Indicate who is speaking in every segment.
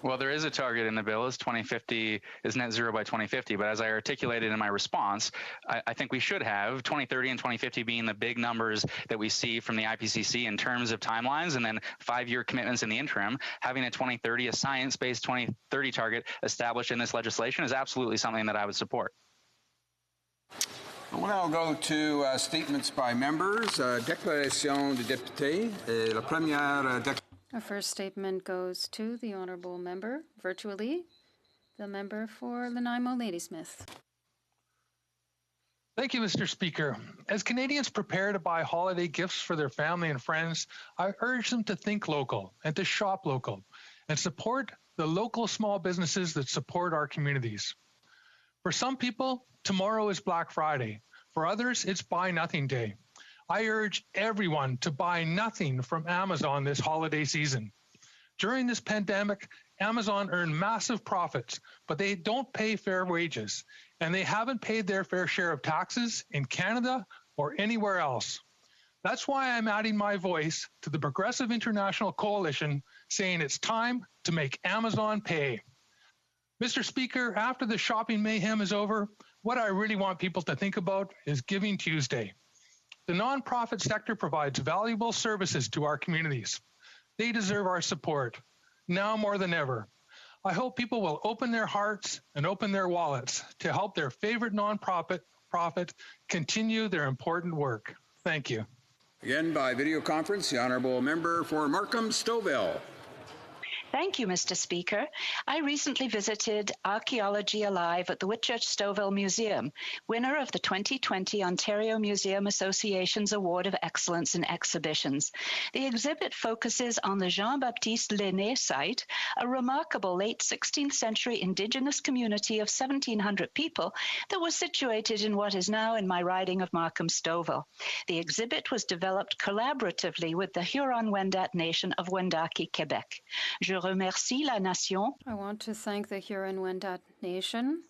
Speaker 1: Well, there is a target in the bill. Is 2050 is net zero by 2050. But as I articulated in my response, I think we should have 2030 and 2050 being the big numbers that we see from the IPCC in terms of timelines, and then 5-year commitments in the interim. Having a 2030, a science-based 2030 target established in this legislation is absolutely something that I would support.
Speaker 2: We'll now go to statements by members. Déclaration de député. La première
Speaker 3: Our first statement goes to the honourable member, virtually, the member for Nanaimo Ladysmith.
Speaker 4: Thank you, Mr. Speaker. As Canadians prepare to buy holiday gifts for their family and friends, I urge them to think local and to shop local and support the local small businesses that support our communities. For some people, tomorrow is Black Friday. For others, it's Buy Nothing Day. I urge everyone to buy nothing from Amazon this holiday season. During this pandemic, Amazon earned massive profits, but they don't pay fair wages, and they haven't paid their fair share of taxes in Canada or anywhere else. That's why I'm adding my voice to the Progressive International Coalition, saying it's time to make Amazon pay. Mr. Speaker, after the shopping mayhem is over, what I really want people to think about is Giving Tuesday. The nonprofit sector provides valuable services to our communities. They deserve our support, now more than ever. I hope people will open their hearts and open their wallets to help their favorite nonprofit continue their important work. Thank you.
Speaker 2: Again, by video conference, the honourable member for Markham-Stouffville.
Speaker 5: Thank you, Mr. Speaker. I recently visited Archaeology Alive at the Whitchurch Stouffville Museum, winner of the 2020 Ontario Museum Association's Award of Excellence in Exhibitions. The exhibit focuses on the Jean-Baptiste Lenné site, a remarkable late 16th century Indigenous community of 1,700 people that was situated in what is now in my riding of Markham-Stouffville. The exhibit was developed collaboratively with the Huron-Wendat Nation of Wendake, Quebec. Je remercie la nation.
Speaker 3: I want to thank the Huron-Wendat Nation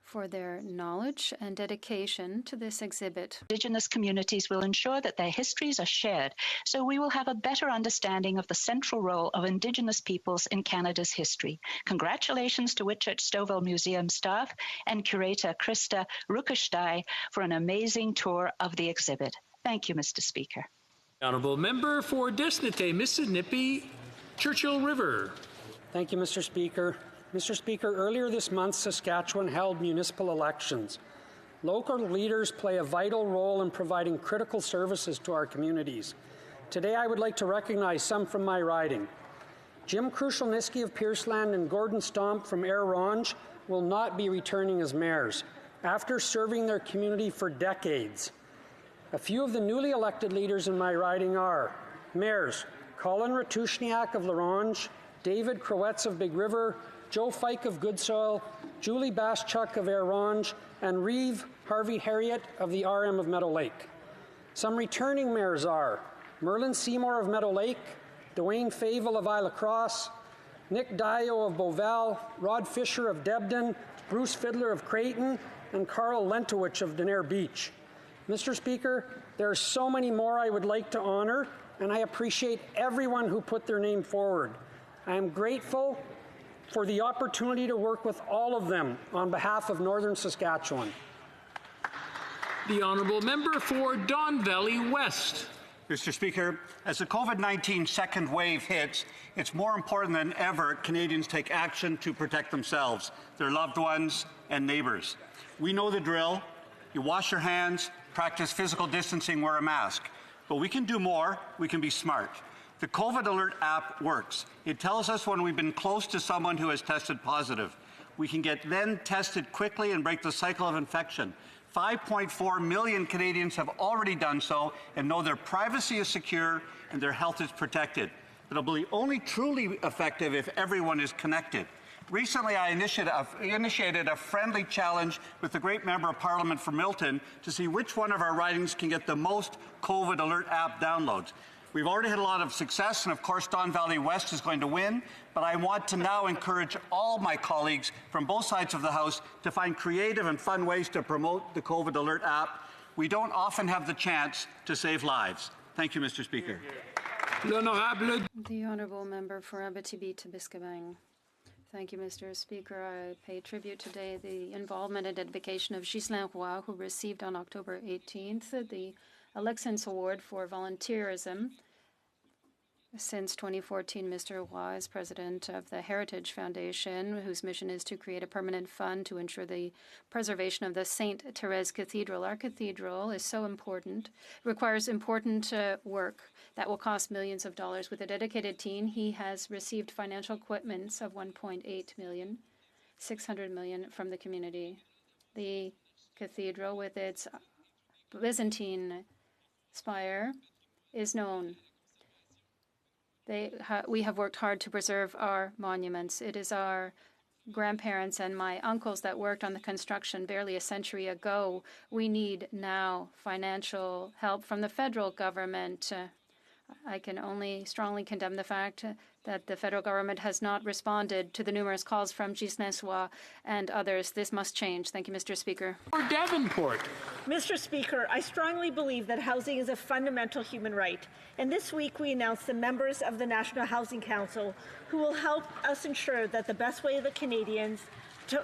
Speaker 3: for their knowledge and dedication to this exhibit.
Speaker 5: Indigenous communities will ensure that their histories are shared, so we will have a better understanding of the central role of Indigenous peoples in Canada's history. Congratulations to Whitchurch Stouffville Museum staff and curator Krista Rukashtai for an amazing tour of the exhibit. Thank you, Mr. Speaker.
Speaker 6: Honourable member for Desnete, Mississippi, Churchill River.
Speaker 7: Thank you, Mr. Speaker. Mr. Speaker, earlier this month, Saskatchewan held municipal elections. Local leaders play a vital role in providing critical services to our communities. Today, I would like to recognize some from my riding. Jim Krushelniski of Pierceland and Gordon Stomp from Air Ronge will not be returning as mayors after serving their community for decades. A few of the newly elected leaders in my riding are mayors Colin Ratushniak of La Ronge, David Crowetz of Big River, Joe Fike of Goodsoil, Julie Baschuk of Air Ronge, and Reeve Harvey Harriet of the RM of Meadow Lake. Some returning mayors are Merlin Seymour of Meadow Lake, Dwayne Favel of Isla Crosse, Nick Dio of Beauval, Rod Fisher of Debden, Bruce Fiddler of Creighton, and Carl Lentowich of Denair Beach. Mr. Speaker, there are so many more I would like to honour, and I appreciate everyone who put their name forward. I am grateful for the opportunity to work with all of them on behalf of Northern Saskatchewan.
Speaker 6: The honourable member for Don Valley West.
Speaker 8: Mr. Speaker, as the COVID-19 second wave hits, it's more important than ever Canadians take action to protect themselves, their loved ones, and neighbours. We know the drill. You wash your hands, practice physical distancing, wear a mask. But we can do more. We can be smart. The COVID Alert app works. It tells us when we've been close to someone who has tested positive. We can get then tested quickly and break the cycle of infection. 5.4 million Canadians have already done so and know their privacy is secure and their health is protected. But it'll be only truly effective if everyone is connected. Recently, I initiated a friendly challenge with the great member of Parliament for Milton to see which one of our ridings can get the most COVID Alert app downloads. We've already had a lot of success, and of course, Don Valley West is going to win, but I want to now encourage all my colleagues from both sides of the House to find creative and fun ways to promote the COVID Alert app. We don't often have the chance to save lives. Thank you, Mr. Speaker.
Speaker 3: The honourable member for Abitibi-Témiscamingue. Thank you, Mr. Speaker. I pay tribute today the involvement and dedication of Ghislain Roy, who received on October 18th the Alexis Award for volunteerism. Since 2014, Mr. Roy is president of the Heritage Foundation, whose mission is to create a permanent fund to ensure the preservation of the St. Therese Cathedral. Our cathedral is so important, requires important work that will cost millions of dollars. With a dedicated team, he has received financial equipments of $1.8 million, $600 million from the community. The cathedral, with its Byzantine spire, is known. We have worked hard to preserve our monuments. It is our grandparents and my uncles that worked on the construction barely a century ago. We need now financial help from the federal government. I can only strongly condemn the fact that the federal government has not responded to the numerous calls from Ghislain Roy and others. This must change. Thank you, Mr. Speaker.
Speaker 6: For Davenport.
Speaker 9: Mr. Speaker, I strongly believe that housing is a fundamental human right. And this week we announced the members of the National Housing Council who will help us ensure that the best way for Canadians to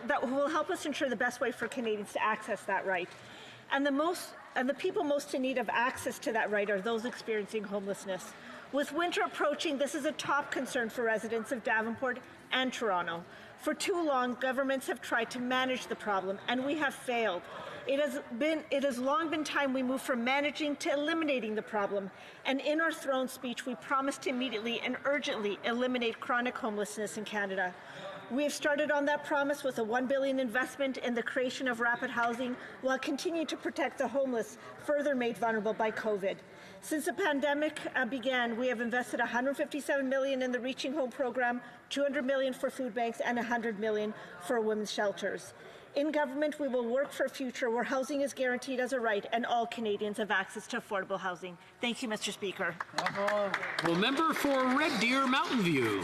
Speaker 9: access that right. And the people most in need of access to that right are those experiencing homelessness. With winter approaching, this is a top concern for residents of Davenport and Toronto. For too long, governments have tried to manage the problem, and we have failed. It has long been time we move from managing to eliminating the problem. And in our throne speech, we promised to immediately and urgently eliminate chronic homelessness in Canada. We have started on that promise with a $1 billion investment in the creation of rapid housing while continuing to protect the homeless, further made vulnerable by COVID. Since the pandemic began, we have invested $157 million in the Reaching Home program, $200 million for food banks, and $100 million for women's shelters. In government, we will work for a future where housing is guaranteed as a right and all Canadians have access to affordable housing. Thank you, Mr. Speaker.
Speaker 6: Well, member for Red Deer Mountain View.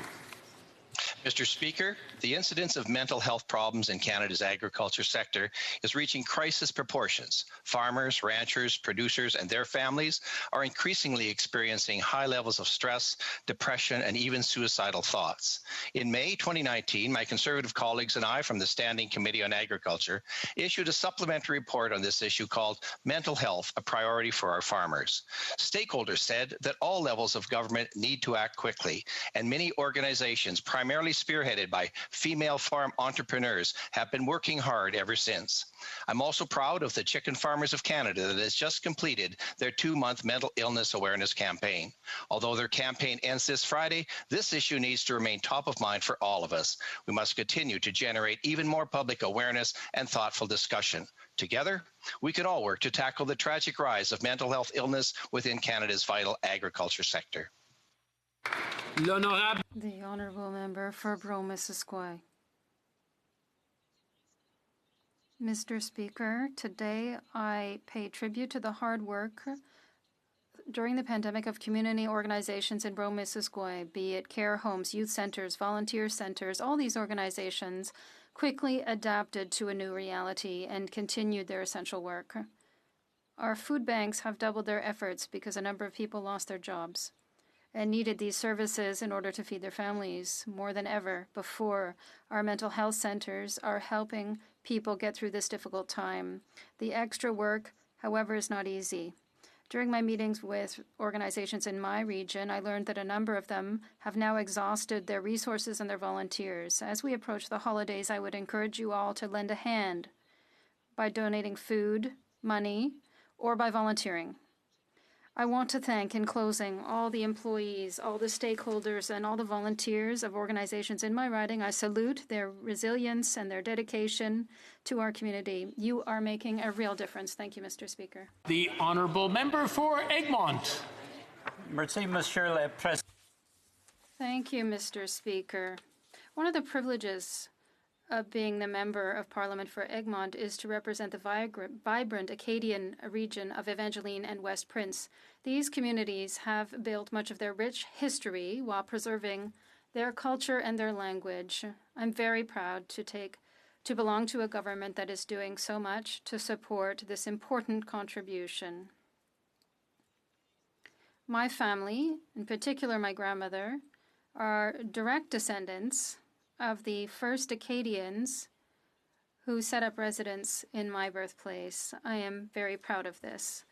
Speaker 10: Mr. Speaker, the incidence of mental health problems in Canada's agriculture sector is reaching crisis proportions. Farmers, ranchers, producers, and their families are increasingly experiencing high levels of stress, depression, and even suicidal thoughts. In May 2019, my Conservative colleagues and I from the Standing Committee on Agriculture issued a supplementary report on this issue called Mental Health, a Priority for Our Farmers. Stakeholders said that all levels of government need to act quickly, and many organizations, primarily spearheaded by female farm entrepreneurs, have been working hard ever since. I'm also proud of the Chicken Farmers of Canada that has just completed their 2-month mental illness awareness campaign. Although their campaign ends this Friday, this issue needs to remain top of mind for all of us. We must continue to generate even more public awareness and thoughtful discussion. Together, we can all work to tackle the tragic rise of mental health illness within Canada's vital agriculture sector.
Speaker 3: The honourable member for Brome-Missisquoi. Mr. Speaker, today I pay tribute to the hard work during the pandemic of community organizations in Brome-Missisquoi, be it care homes, youth centers, volunteer centers. All these organizations quickly adapted to a new reality and continued their essential work. Our food banks have doubled their efforts because a number of people lost their jobs and needed these services in order to feed their families more than ever before. Our mental health centers are helping people get through this difficult time. The extra work, however, is not easy. During my meetings with organizations in my region, I learned that a number of them have now exhausted their resources and their volunteers. As we approach the holidays, I would encourage you all to lend a hand by donating food, money, or by volunteering. I want to thank, in closing, all the employees, all the stakeholders, and all the volunteers of organizations in my riding. I salute their resilience and their dedication to our community. You are making a real difference. Thank you, Mr. Speaker.
Speaker 6: The honourable member for Egmont.
Speaker 11: Merci, Monsieur le Président.
Speaker 3: Thank you, Mr. Speaker. One of the privileges of being the member of Parliament for Egmont is to represent the vibrant Acadian region of Evangeline and West Prince. These communities have built much of their rich history while preserving their culture and their language. I'm very proud to belong to a government that is doing so much to support this important contribution. My family, in particular my grandmother, are direct descendants of the first Acadians who set up residence in my birthplace. I am very proud of this.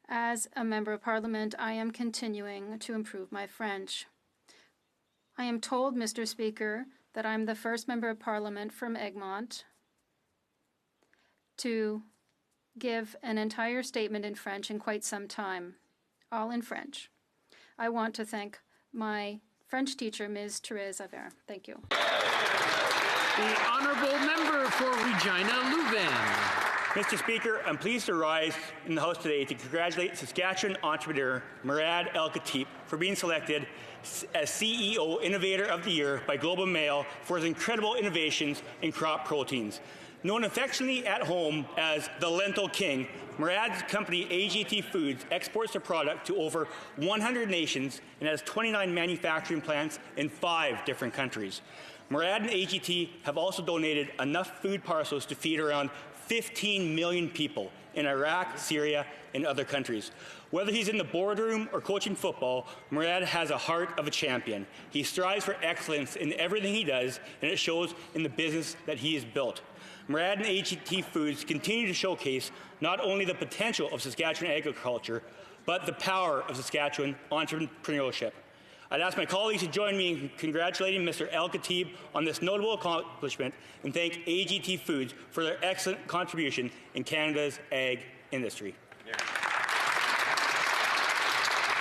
Speaker 3: As a member of Parliament, I am continuing to improve my French. I am told, Mr. Speaker, that I'm the first member of Parliament from Egmont to give an entire statement in French in quite some time, all in French. I want to thank my French teacher, Ms. Therese Aver. Thank you.
Speaker 6: The honourable member for Regina Louvain.
Speaker 11: Mr. Speaker, I'm pleased to rise in the House today to congratulate Saskatchewan entrepreneur Murad El-Khatib for being selected as CEO Innovator of the Year by Globe and Mail for his incredible innovations in crop proteins. Known affectionately at home as the Lentil King, Murad's company AGT Foods exports their product to over 100 nations and has 29 manufacturing plants in 5 different countries. Murad and AGT have also donated enough food parcels to feed around 15 million people in Iraq, Syria, and other countries. Whether he's in the boardroom or coaching football, Murad has a heart of a champion. He strives for excellence in everything he does, and it shows in the business that he has built. Murad and AGT Foods continue to showcase not only the potential of Saskatchewan agriculture, but the power of Saskatchewan entrepreneurship. I'd ask my colleagues to join me in congratulating Mr. El-Khatib on this notable accomplishment and thank AGT Foods for their excellent contribution in Canada's ag industry.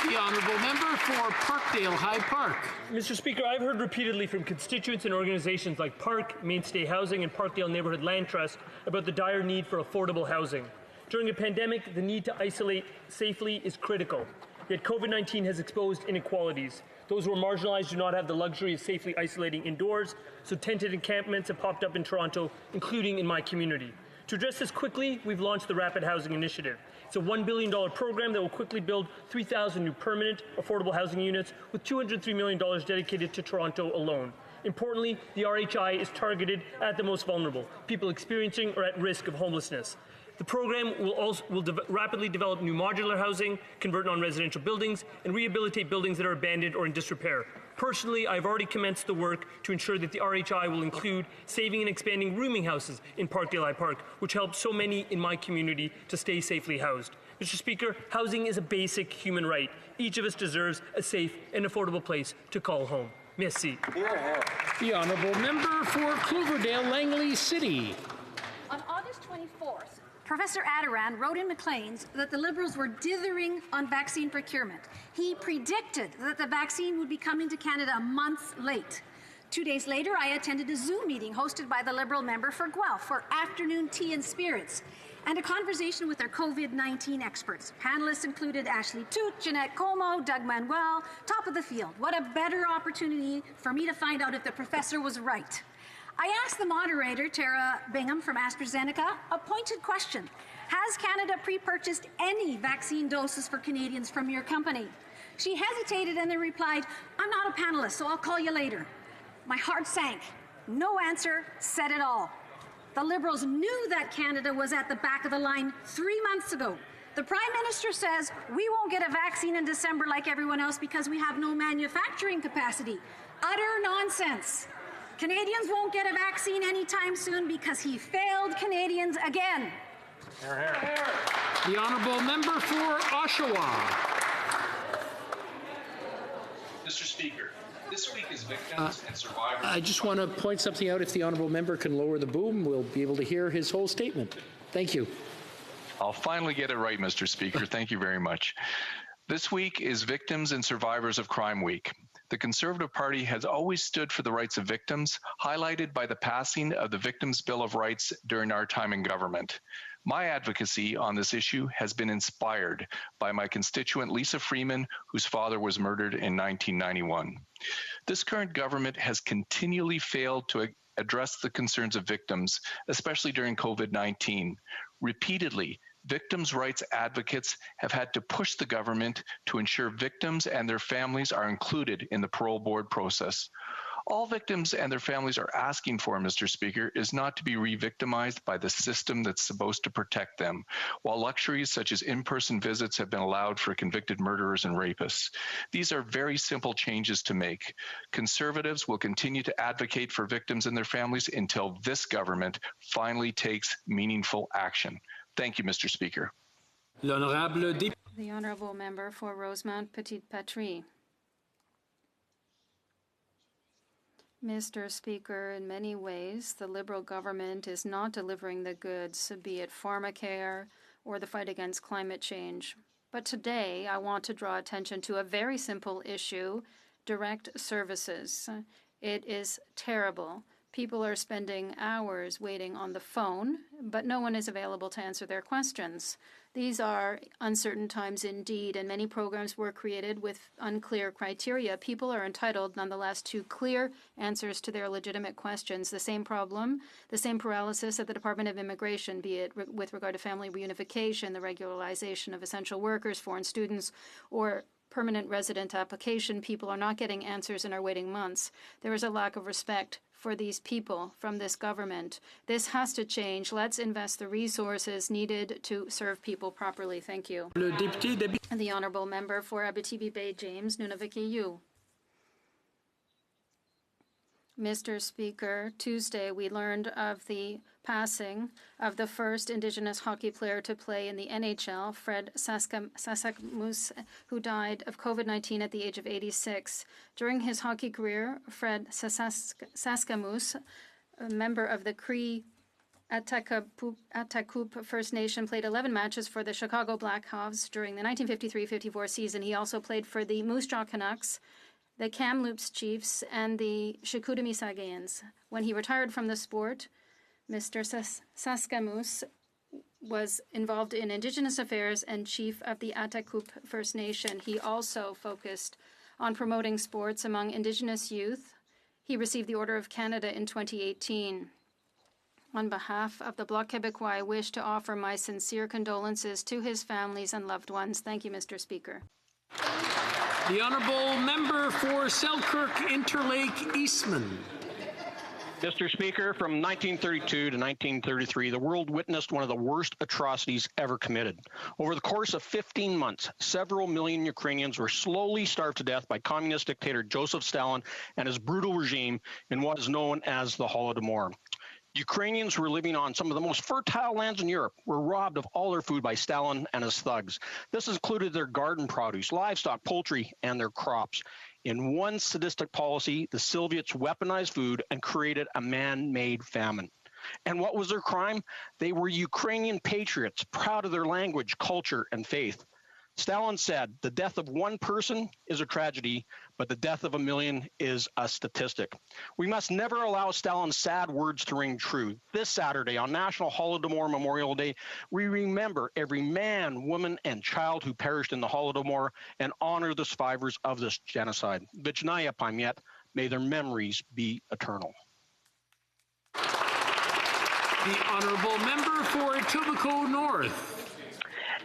Speaker 6: The honourable member for Parkdale High Park.
Speaker 12: Mr. Speaker, I've heard repeatedly from constituents and organizations like Park, Mainstay Housing, and Parkdale Neighbourhood Land Trust about the dire need for affordable housing. During a pandemic, the need to isolate safely is critical. Yet COVID-19 has exposed inequalities. Those who are marginalized do not have the luxury of safely isolating indoors, so tented encampments have popped up in Toronto, including in my community. To address this quickly, we've launched the Rapid Housing Initiative. It's a $1 billion program that will quickly build 3,000 new permanent, affordable housing units with $203 million dedicated to Toronto alone. Importantly, the RHI is targeted at the most vulnerable, people experiencing or at risk of homelessness. The program will rapidly develop new modular housing, convert non-residential buildings, and rehabilitate buildings that are abandoned or in disrepair. Personally, I've already commenced the work to ensure that the RHI will include saving and expanding rooming houses in Parkdale High Park, which helps so many in my community to stay safely housed. Mr. Speaker, housing is a basic human right. Each of us deserves a safe and affordable place to call home. Merci.
Speaker 6: The honourable member for Cloverdale Langley City.
Speaker 13: On August 24th, Professor Adoran wrote in Maclean's that the Liberals were dithering on vaccine procurement. He predicted that the vaccine would be coming to Canada a month late. 2 days later, I attended a Zoom meeting hosted by the Liberal member for Guelph for afternoon tea and spirits and a conversation with their COVID-19 experts. Panelists included Ashley Toot, Jeanette Como, Doug Manuel, top of the field. What a better opportunity for me to find out if the professor was right. I asked the moderator, Tara Bingham from AstraZeneca, a pointed question. Has Canada pre-purchased any vaccine doses for Canadians from your company? She hesitated and then replied, I'm not a panelist, so I'll call you later. My heart sank. No answer said it all. The Liberals knew that Canada was at the back of the line 3 months ago. The Prime Minister says we won't get a vaccine in December like everyone else because we have no manufacturing capacity. Utter nonsense. Canadians won't get a vaccine anytime soon because he failed Canadians again.
Speaker 6: The honourable member for Oshawa.
Speaker 14: Mr. Speaker, this week is Victims and Survivors.
Speaker 6: I just want to point something out. If the honourable member can lower the boom, we'll be able to hear his whole statement. Thank you.
Speaker 14: I'll finally get it right, Mr. Speaker. Thank you very much. This week is Victims and Survivors of Crime Week. The Conservative Party has always stood for the rights of victims, highlighted by the passing of the Victims' Bill of Rights during our time in government. My advocacy on this issue has been inspired by my constituent Lisa Freeman, whose father was murdered in 1991. This current government has continually failed to address the concerns of victims, especially during COVID-19. Repeatedly, victims' rights advocates have had to push the government to ensure victims and their families are included in the parole board process. All victims and their families are asking for, Mr. Speaker, is not to be re-victimized by the system that's supposed to protect them, while luxuries such as in-person visits have been allowed for convicted murderers and rapists. These are very simple changes to make. Conservatives will continue to advocate for victims and their families until this government finally takes meaningful action. Thank you, Mr. Speaker.
Speaker 3: The Honourable Member for Rosemount Petite Patrie. Mr. Speaker, in many ways, the Liberal government is not delivering the goods, be it pharmacare or the fight against climate change. But today, I want to draw attention to a very simple issue, direct services. It is terrible. People are spending hours waiting on the phone, but no one is available to answer their questions. These are uncertain times indeed, and many programs were created with unclear criteria. People are entitled, nonetheless, to clear answers to their legitimate questions. The same problem, the same paralysis at the Department of Immigration, be it with regard to family reunification, the regularization of essential workers, foreign students, or permanent resident application. People are not getting answers and are waiting months. There is a lack of respect for these people from this government. This has to change. Let's invest the resources needed to serve people properly. Thank you. The Honourable Member for Abitibi Bay James, Nunavik. Mr. Speaker, Tuesday we learned of the passing of the first Indigenous hockey player to play in the NHL, Fred Saskamoose, who died of COVID-19 at the age of 86. During his hockey career, Fred Saskamoose, a member of the Cree Atakup First Nation, played 11 matches for the Chicago Blackhawks during the 1953-54 season. He also played for the Moose Jaw Canucks, the Kamloops Chiefs, and the Chicoutimi Saugayans. When he retired from the sport, Mr. Saskamoose was involved in Indigenous affairs and chief of the Atakup First Nation. He also focused on promoting sports among Indigenous youth. He received the Order of Canada in 2018. On behalf of the Bloc Québécois, I wish to offer my sincere condolences to his families and loved ones. Thank you, Mr. Speaker.
Speaker 6: The Honourable Member for Selkirk Interlake Eastman.
Speaker 15: Mr. Speaker, from 1932 to 1933, the world witnessed one of the worst atrocities ever committed. Over the course of 15 months, several million Ukrainians were slowly starved to death by communist dictator Joseph Stalin and his brutal regime in what is known as the Holodomor. Ukrainians who were living on some of the most fertile lands in Europe were robbed of all their food by Stalin and his thugs. This included their garden produce, livestock, poultry, and their crops. In one sadistic policy, the Soviets weaponized food and created a man-made famine. And what was their crime? They were Ukrainian patriots, proud of their language, culture, and faith. Stalin said, the death of one person is a tragedy, but the death of a million is a statistic. We must never allow Stalin's sad words to ring true. This Saturday, on National Holodomor Memorial Day, we remember every man, woman, and child who perished in the Holodomor and honor the survivors of this genocide. Vichnaya Pamyat, may their memories be eternal.
Speaker 6: The Honourable Member for Etobicoke North.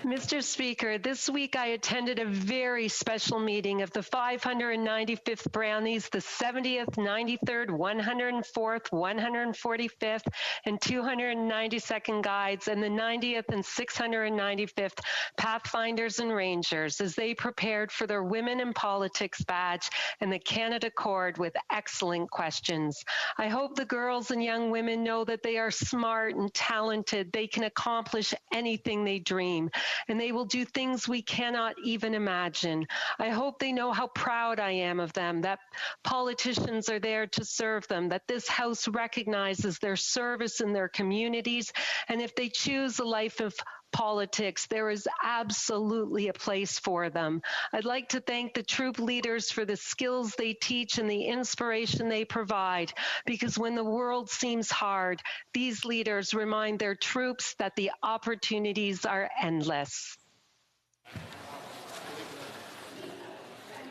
Speaker 16: Mr. Speaker, this week I attended a very special meeting of the 595th Brownies, the 70th, 93rd, 104th, 145th, and 292nd Guides, and the 90th and 695th Pathfinders and Rangers as they prepared for their Women in Politics badge and the Canada Cord with excellent questions. I hope the girls and young women know that they are smart and talented. They can accomplish anything they dream, and they will do things we cannot even imagine. I hope they know how proud I am of them, that politicians are there to serve them, that this House recognizes their service in their communities, and if they choose a life of politics, there is absolutely a place for them. I'd like to thank the troop leaders for the skills they teach and the inspiration they provide, because when the world seems hard, these leaders remind their troops that the opportunities are endless.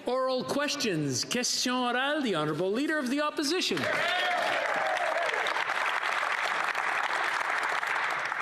Speaker 6: Oral questions. Question orale, the Honourable Leader of the Opposition.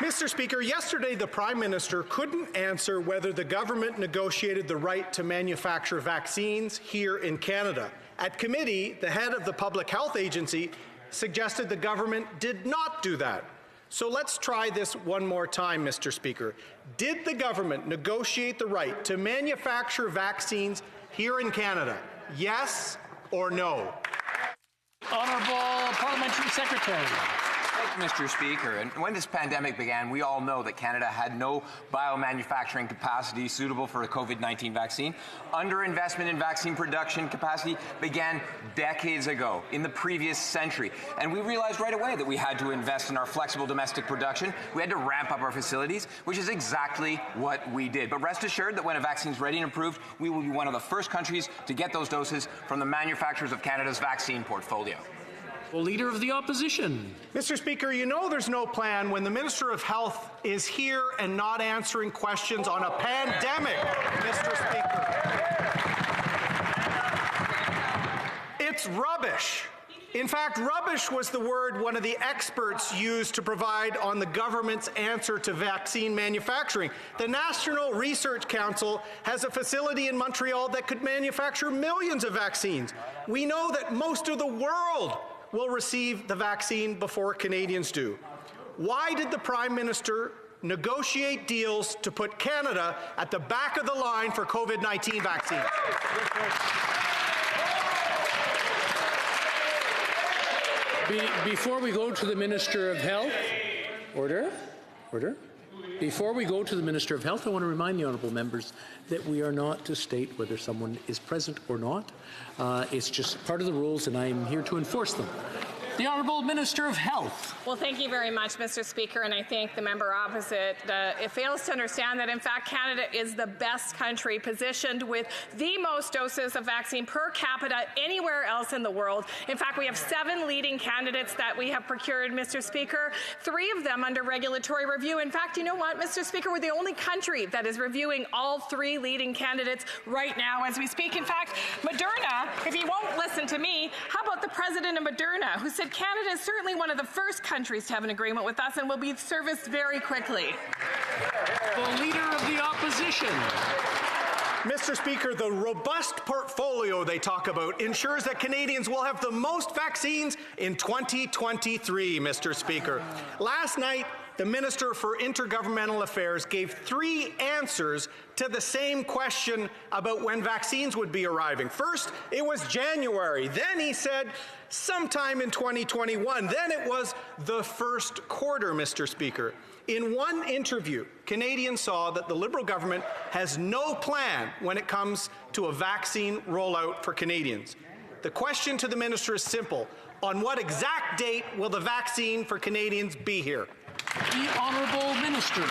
Speaker 17: Mr. Speaker, yesterday the Prime Minister couldn't answer whether the government negotiated the right to manufacture vaccines here in Canada. At committee, the head of the Public Health Agency suggested the government did not do that. So let's try this one more time, Mr. Speaker. Did the government negotiate the right to manufacture vaccines here in Canada? Yes or no?
Speaker 6: Honourable Parliamentary Secretary.
Speaker 18: Thank you, Mr. Speaker. And when this pandemic began, we all know that Canada had no biomanufacturing capacity suitable for a COVID-19 vaccine. Underinvestment in vaccine production capacity began decades ago, in the previous century. And we realized right away that we had to invest in our flexible domestic production. We had to ramp up our facilities, which is exactly what we did. But rest assured that when a vaccine is ready and approved, we will be one of the first countries to get those doses from the manufacturers of Canada's vaccine portfolio.
Speaker 6: Well, Leader of the Opposition.
Speaker 17: Mr. Speaker, you know there's no plan when the Minister of Health is here and not answering questions on a pandemic, Mr. Speaker. It's rubbish. In fact, rubbish was the word one of the experts used to provide on the government's answer to vaccine manufacturing. The National Research Council has a facility in Montreal that could manufacture millions of vaccines. We know that most of the world will receive the vaccine before Canadians do. Why did the Prime Minister negotiate deals to put Canada at the back of the line for COVID-19 vaccines?
Speaker 6: Before we go to the Minister of Health, order. Before we go to the Minister of Health, I want to remind the honourable members that we are not to state whether someone is present or not. It's just part of the rules, and I am here to enforce them. The Honourable Minister of Health.
Speaker 19: Well, thank you very much, Mr. Speaker, and I thank the member opposite. It fails to understand that, in fact, Canada is the best country positioned with the most doses of vaccine per capita anywhere else in the world. In fact, we have 7 leading candidates that we have procured, Mr. Speaker, 3 of them under regulatory review. In fact, you know what, Mr. Speaker, we're the only country that is reviewing all 3 leading candidates right now as we speak. In fact, Moderna, if you won't listen to me, how about the president of Moderna, who said Canada is certainly one of the first countries to have an agreement with us and will be serviced very quickly.
Speaker 6: The Leader of the Opposition.
Speaker 17: Mr. Speaker, the robust portfolio they talk about ensures that Canadians will have the most vaccines in 2023, Mr. Speaker. Last night, the Minister for Intergovernmental Affairs gave 3 answers to the same question about when vaccines would be arriving. First, it was January. Then he said sometime in 2021. Then it was the first quarter, Mr. Speaker. In one interview, Canadians saw that the Liberal government has no plan when it comes to a vaccine rollout for Canadians. The question to the Minister is simple. On what exact date will the vaccine for Canadians be here?
Speaker 6: The Honourable Minister.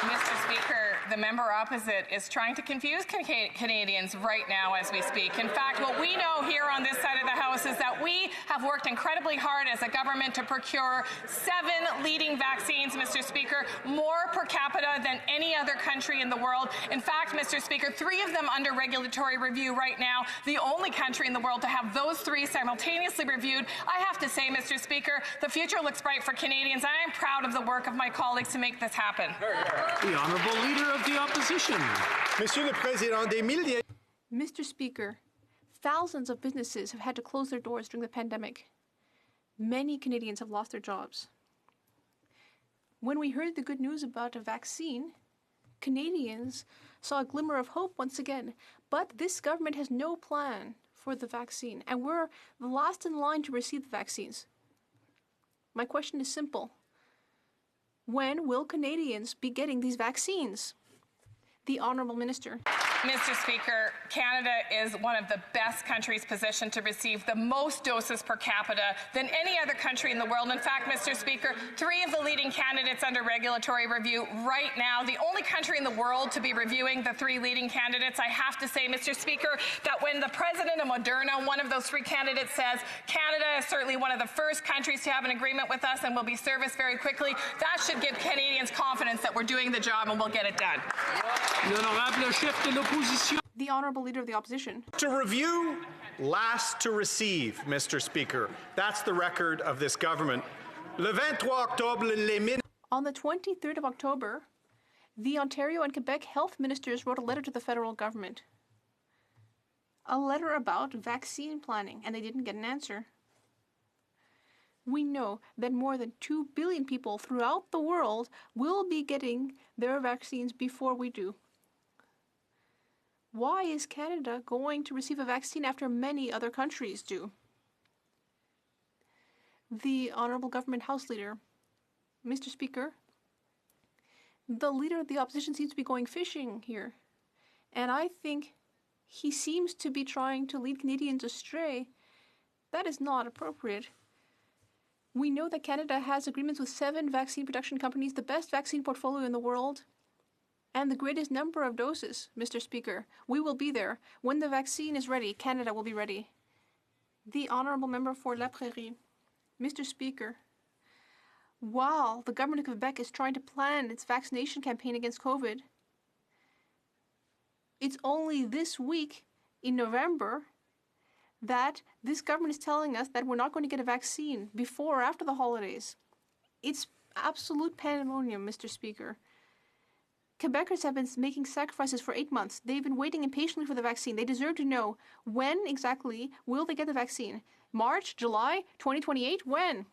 Speaker 19: Mr. Speaker, the member opposite is trying to confuse Canadians right now as we speak. In fact, what we know here on this side of the House is that we have worked incredibly hard as a government to procure 7 leading vaccines, Mr. Speaker, more per capita than any other country in the world. In fact, Mr. Speaker, 3 of them under regulatory review right now, the only country in the world to have those 3 simultaneously reviewed. I have to say, Mr. Speaker, the future looks bright for Canadians. I am proud of the work of my colleagues to make this happen.
Speaker 6: The Honourable Leader of the Opposition.
Speaker 17: Monsieur le Président, des milliers.
Speaker 20: Mr. Speaker, thousands of businesses have had to close their doors during the pandemic. Many Canadians have lost their jobs. When we heard the good news about a vaccine, Canadians saw a glimmer of hope once again. But this government has no plan for the vaccine, and we're the last in line to receive the vaccines. My question is simple. When will Canadians be getting these vaccines? The Honourable Minister.
Speaker 19: Mr. Speaker, Canada is one of the best countries positioned to receive the most doses per capita than any other country in the world. In fact, Mr. Speaker, 3 of the leading candidates under regulatory review right now, the only country in the world to be reviewing the 3 leading candidates. I have to say, Mr. Speaker, that when the president of Moderna, one of those 3 candidates, says Canada is certainly one of the first countries to have an agreement with us and will be serviced very quickly, that should give Canadians confidence that we're doing the job and we'll get it done.
Speaker 20: The Honourable Leader of the Opposition.
Speaker 17: To review, last to receive, Mr. Speaker. That's the record of this government. Le 23 octobre, les
Speaker 20: On the 23rd of October, the Ontario and Quebec health ministers wrote a letter to the federal government. a letter about vaccine planning, and they didn't get an answer. We know that more than 2 billion people throughout the world will be getting their vaccines before we do. Why is Canada going to receive a vaccine after many other countries do? The Honourable Government House Leader. Mr. Speaker, the Leader of the Opposition seems to be going fishing here. And I think he seems to be trying to lead Canadians astray. That is not appropriate. We know that Canada has agreements with 7 vaccine production companies, the best vaccine portfolio in the world, and the greatest number of doses, Mr. Speaker. We will be there. When the vaccine is ready, Canada will be ready. The Honourable Member for La Prairie. Mr. Speaker, while the government of Quebec is trying to plan its vaccination campaign against COVID, it's only this week in November that this government is telling us that we're not going to get a vaccine before or after the holidays. It's absolute pandemonium, Mr. Speaker. Quebecers have been making sacrifices for 8 months. They've been waiting impatiently for the vaccine. They deserve to know when exactly will they get the vaccine. March, July, 2028? When?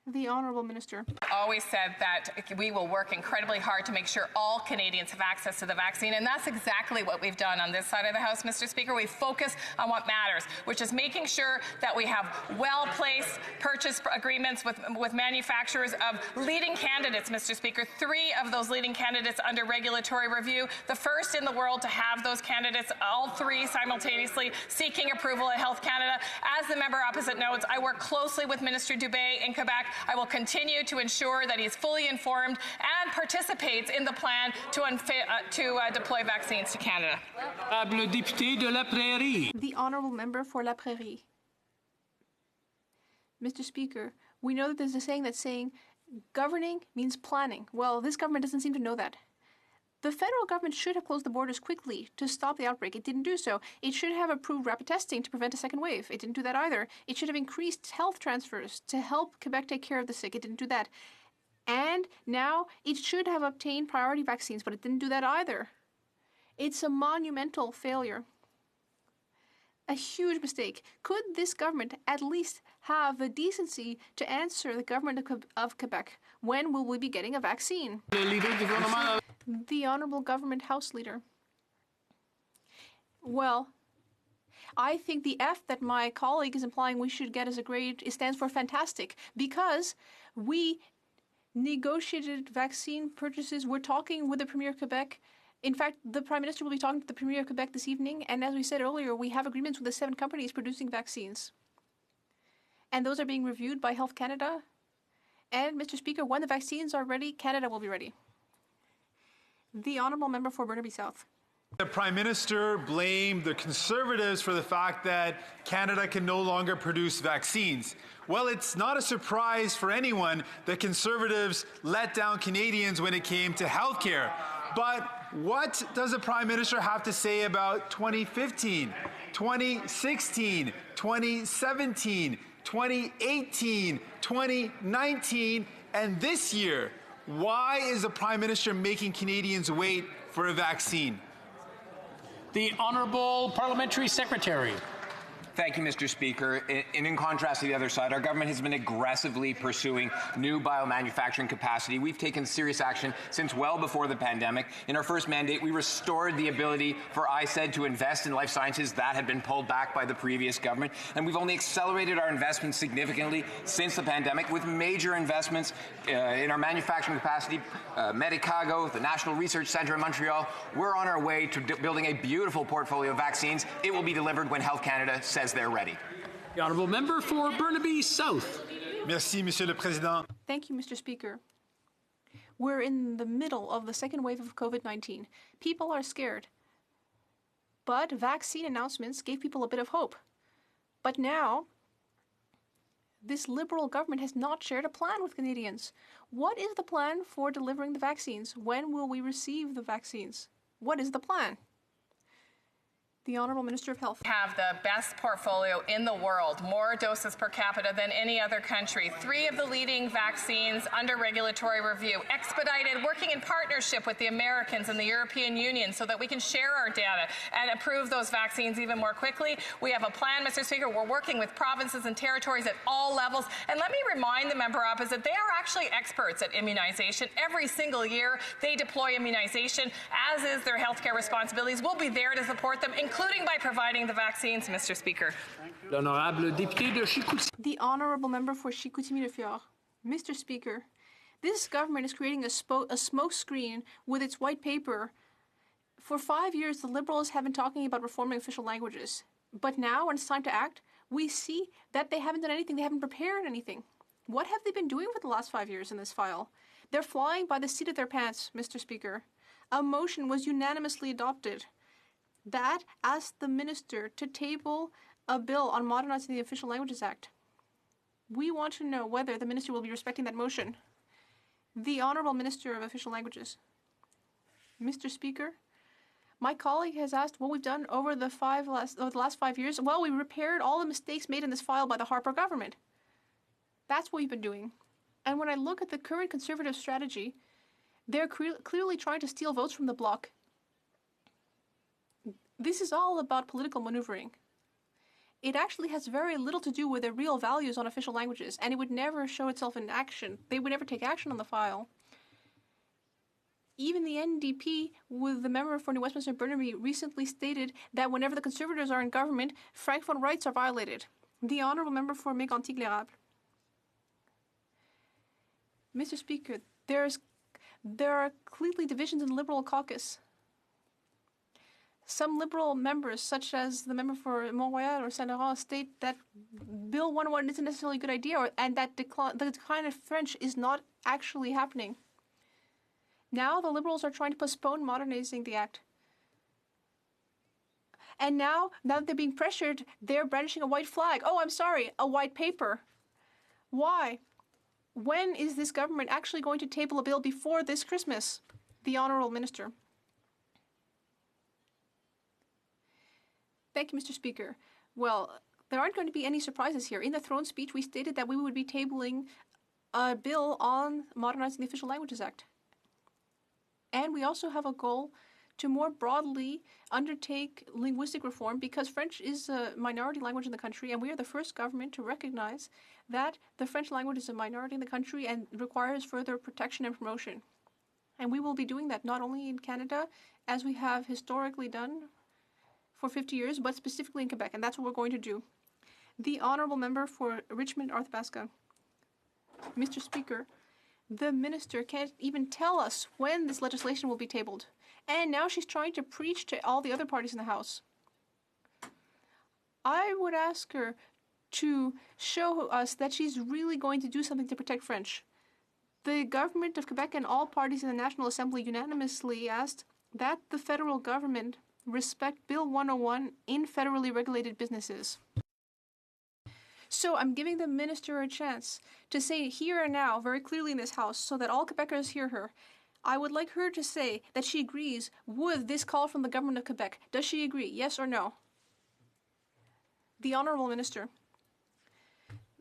Speaker 20: The Honourable Minister.
Speaker 19: Always said that we will work incredibly hard to make sure all Canadians have access to the vaccine, and that's exactly what we've done on this side of the House, Mr. Speaker. We focus on what matters, which is making sure that we have well-placed purchase agreements with manufacturers of leading candidates, Mr. Speaker. 3 of those leading candidates under regulatory review, the first in the world to have those candidates, all 3 simultaneously seeking approval at Health Canada. As the member opposite notes, I work closely with Minister Dubé in Quebec. I will continue to ensure that he's fully informed and participates in the plan to deploy vaccines to Canada.
Speaker 20: The Honourable Member for La Prairie. Mr. Speaker, we know that there's a saying that's saying governing means planning. Well, this government doesn't seem to know that. The federal government should have closed the borders quickly to stop the outbreak. It didn't do so. It should have approved rapid testing to prevent a second wave. It didn't do that either. It should have increased health transfers to help Quebec take care of the sick. It didn't do that. And now it should have obtained priority vaccines, but it didn't do that either. It's a monumental failure. A huge mistake. Could this government at least have the decency to answer the government of Quebec? When will we be getting a vaccine? The Honourable Government House Leader. Well, I think the F that my colleague is implying we should get as a grade stands for fantastic, because we negotiated vaccine purchases. We're talking with the Premier of Quebec. In fact, the Prime Minister will be talking to the Premier of Quebec this evening, and as we said earlier, we have agreements with the 7 companies producing vaccines. And those are being reviewed by Health Canada. And, Mr. Speaker, when the vaccines are ready, Canada will be ready. The Honourable Member for Burnaby South.
Speaker 21: The Prime Minister blamed the Conservatives for the fact that Canada can no longer produce vaccines. Well, it's not a surprise for anyone that Conservatives let down Canadians when it came to healthcare. But what does the Prime Minister have to say about 2015, 2016, 2017, 2018, 2019, and this year? Why is the Prime Minister making Canadians wait for a vaccine?
Speaker 6: The Honourable Parliamentary Secretary.
Speaker 18: Thank you, Mr. Speaker. In contrast to the other side, our government has been aggressively pursuing new biomanufacturing capacity. We've taken serious action since well before the pandemic. In our first mandate, we restored the ability for ISED to invest in life sciences. That had been pulled back by the previous government. And we've only accelerated our investments significantly since the pandemic with major investments in our manufacturing capacity, Medicago, the National Research Centre in Montreal. We're on our way to building a beautiful portfolio of vaccines. It will be delivered when Health Canada says they're ready.
Speaker 6: The Honourable Member for Burnaby South.
Speaker 21: Merci, Monsieur le Président.
Speaker 20: Thank you, Mr. Speaker. We're in the middle of the second wave of COVID-19. People are scared. But vaccine announcements gave people a bit of hope. But now, this Liberal government has not shared a plan with Canadians. What is the plan for delivering the vaccines? When will we receive the vaccines? What is the plan? The Honourable Minister of Health.
Speaker 19: Have the best portfolio in the world, more doses per capita than any other country. 3 of the leading vaccines under regulatory review, expedited, working in partnership with the Americans and the European Union so that we can share our data and approve those vaccines even more quickly. We have a plan, Mr. Speaker. We're working with provinces and territories at all levels. And let me remind the member opposite, they are actually experts at immunization. Every single year, they deploy immunization, as is their healthcare responsibilities. We'll be there to support them, including by providing the vaccines, Mr. Speaker.
Speaker 6: The Honourable Member for Chicoutimi-Le-Fjord. Mr. Speaker, this government is creating a smoke screen with its white paper. For 5 years, the Liberals have been talking about reforming official languages. But now, when it's time to act, we see that they haven't done anything. They haven't prepared anything. What have they been doing for the last 5 years in this file? They're flying by the seat of their pants, Mr. Speaker. A motion was unanimously adopted that asked the minister to table a bill on modernizing the Official Languages Act. We want to know whether the minister will be respecting that motion. The Honourable Minister of Official Languages. Mr. Speaker, my colleague has asked what we've done over the last 5 years. Well, we repaired all the mistakes made in this file by the Harper government. That's what we've been doing. And when I look at the current Conservative strategy, they're clearly trying to steal votes from the bloc. This is all about political maneuvering. It actually has very little to do with their real values on official languages, and it would never show itself in action. They would never take action on the file. Even the NDP, with the member for New Westminster Burnaby, recently stated that whenever the Conservatives are in government, Francophone rights are violated. The Honourable Member for Mégantic-L'Érable. Mr. Speaker, there are clearly divisions in the Liberal caucus. Some Liberal members, such as the member for Mont-Royal or Saint-Laurent, state that Bill 101 isn't necessarily a good idea, and that the decline of French is not actually happening. Now the Liberals are trying to postpone modernizing the Act. And now that they're being pressured, they're brandishing a white flag. Oh, I'm sorry, a white paper. Why? When is this government actually going to table a bill before this Christmas? The Honourable Minister. Thank you, Mr. Speaker. Well, there aren't going to be any surprises here. In the throne speech, we stated that we would be tabling a bill on modernizing the Official Languages Act. And we also have a goal to more broadly undertake linguistic reform, because French is a minority language in the country, and we are the first government to recognize that the French language is a minority in the country and requires further protection and promotion. And we will be doing that not only in Canada, as we have historically done for 50 years, but specifically in Quebec, and that's what we're going to do. The Honourable Member for Richmond-Arthabaska. Mr. Speaker, the minister can't even tell us when this legislation will be tabled, and now she's trying to preach to all the other parties in the House. I would ask her to show us that she's really going to do something to protect French. The government of Quebec and all parties in the National Assembly unanimously asked that the federal government respect Bill 101 in federally regulated businesses. So I'm giving the minister a chance to say here and now, very clearly in this House, so that all Quebecers hear her. I would like her to say that she agrees with this call from the government of Quebec. Does she agree, yes or no? The Honourable Minister.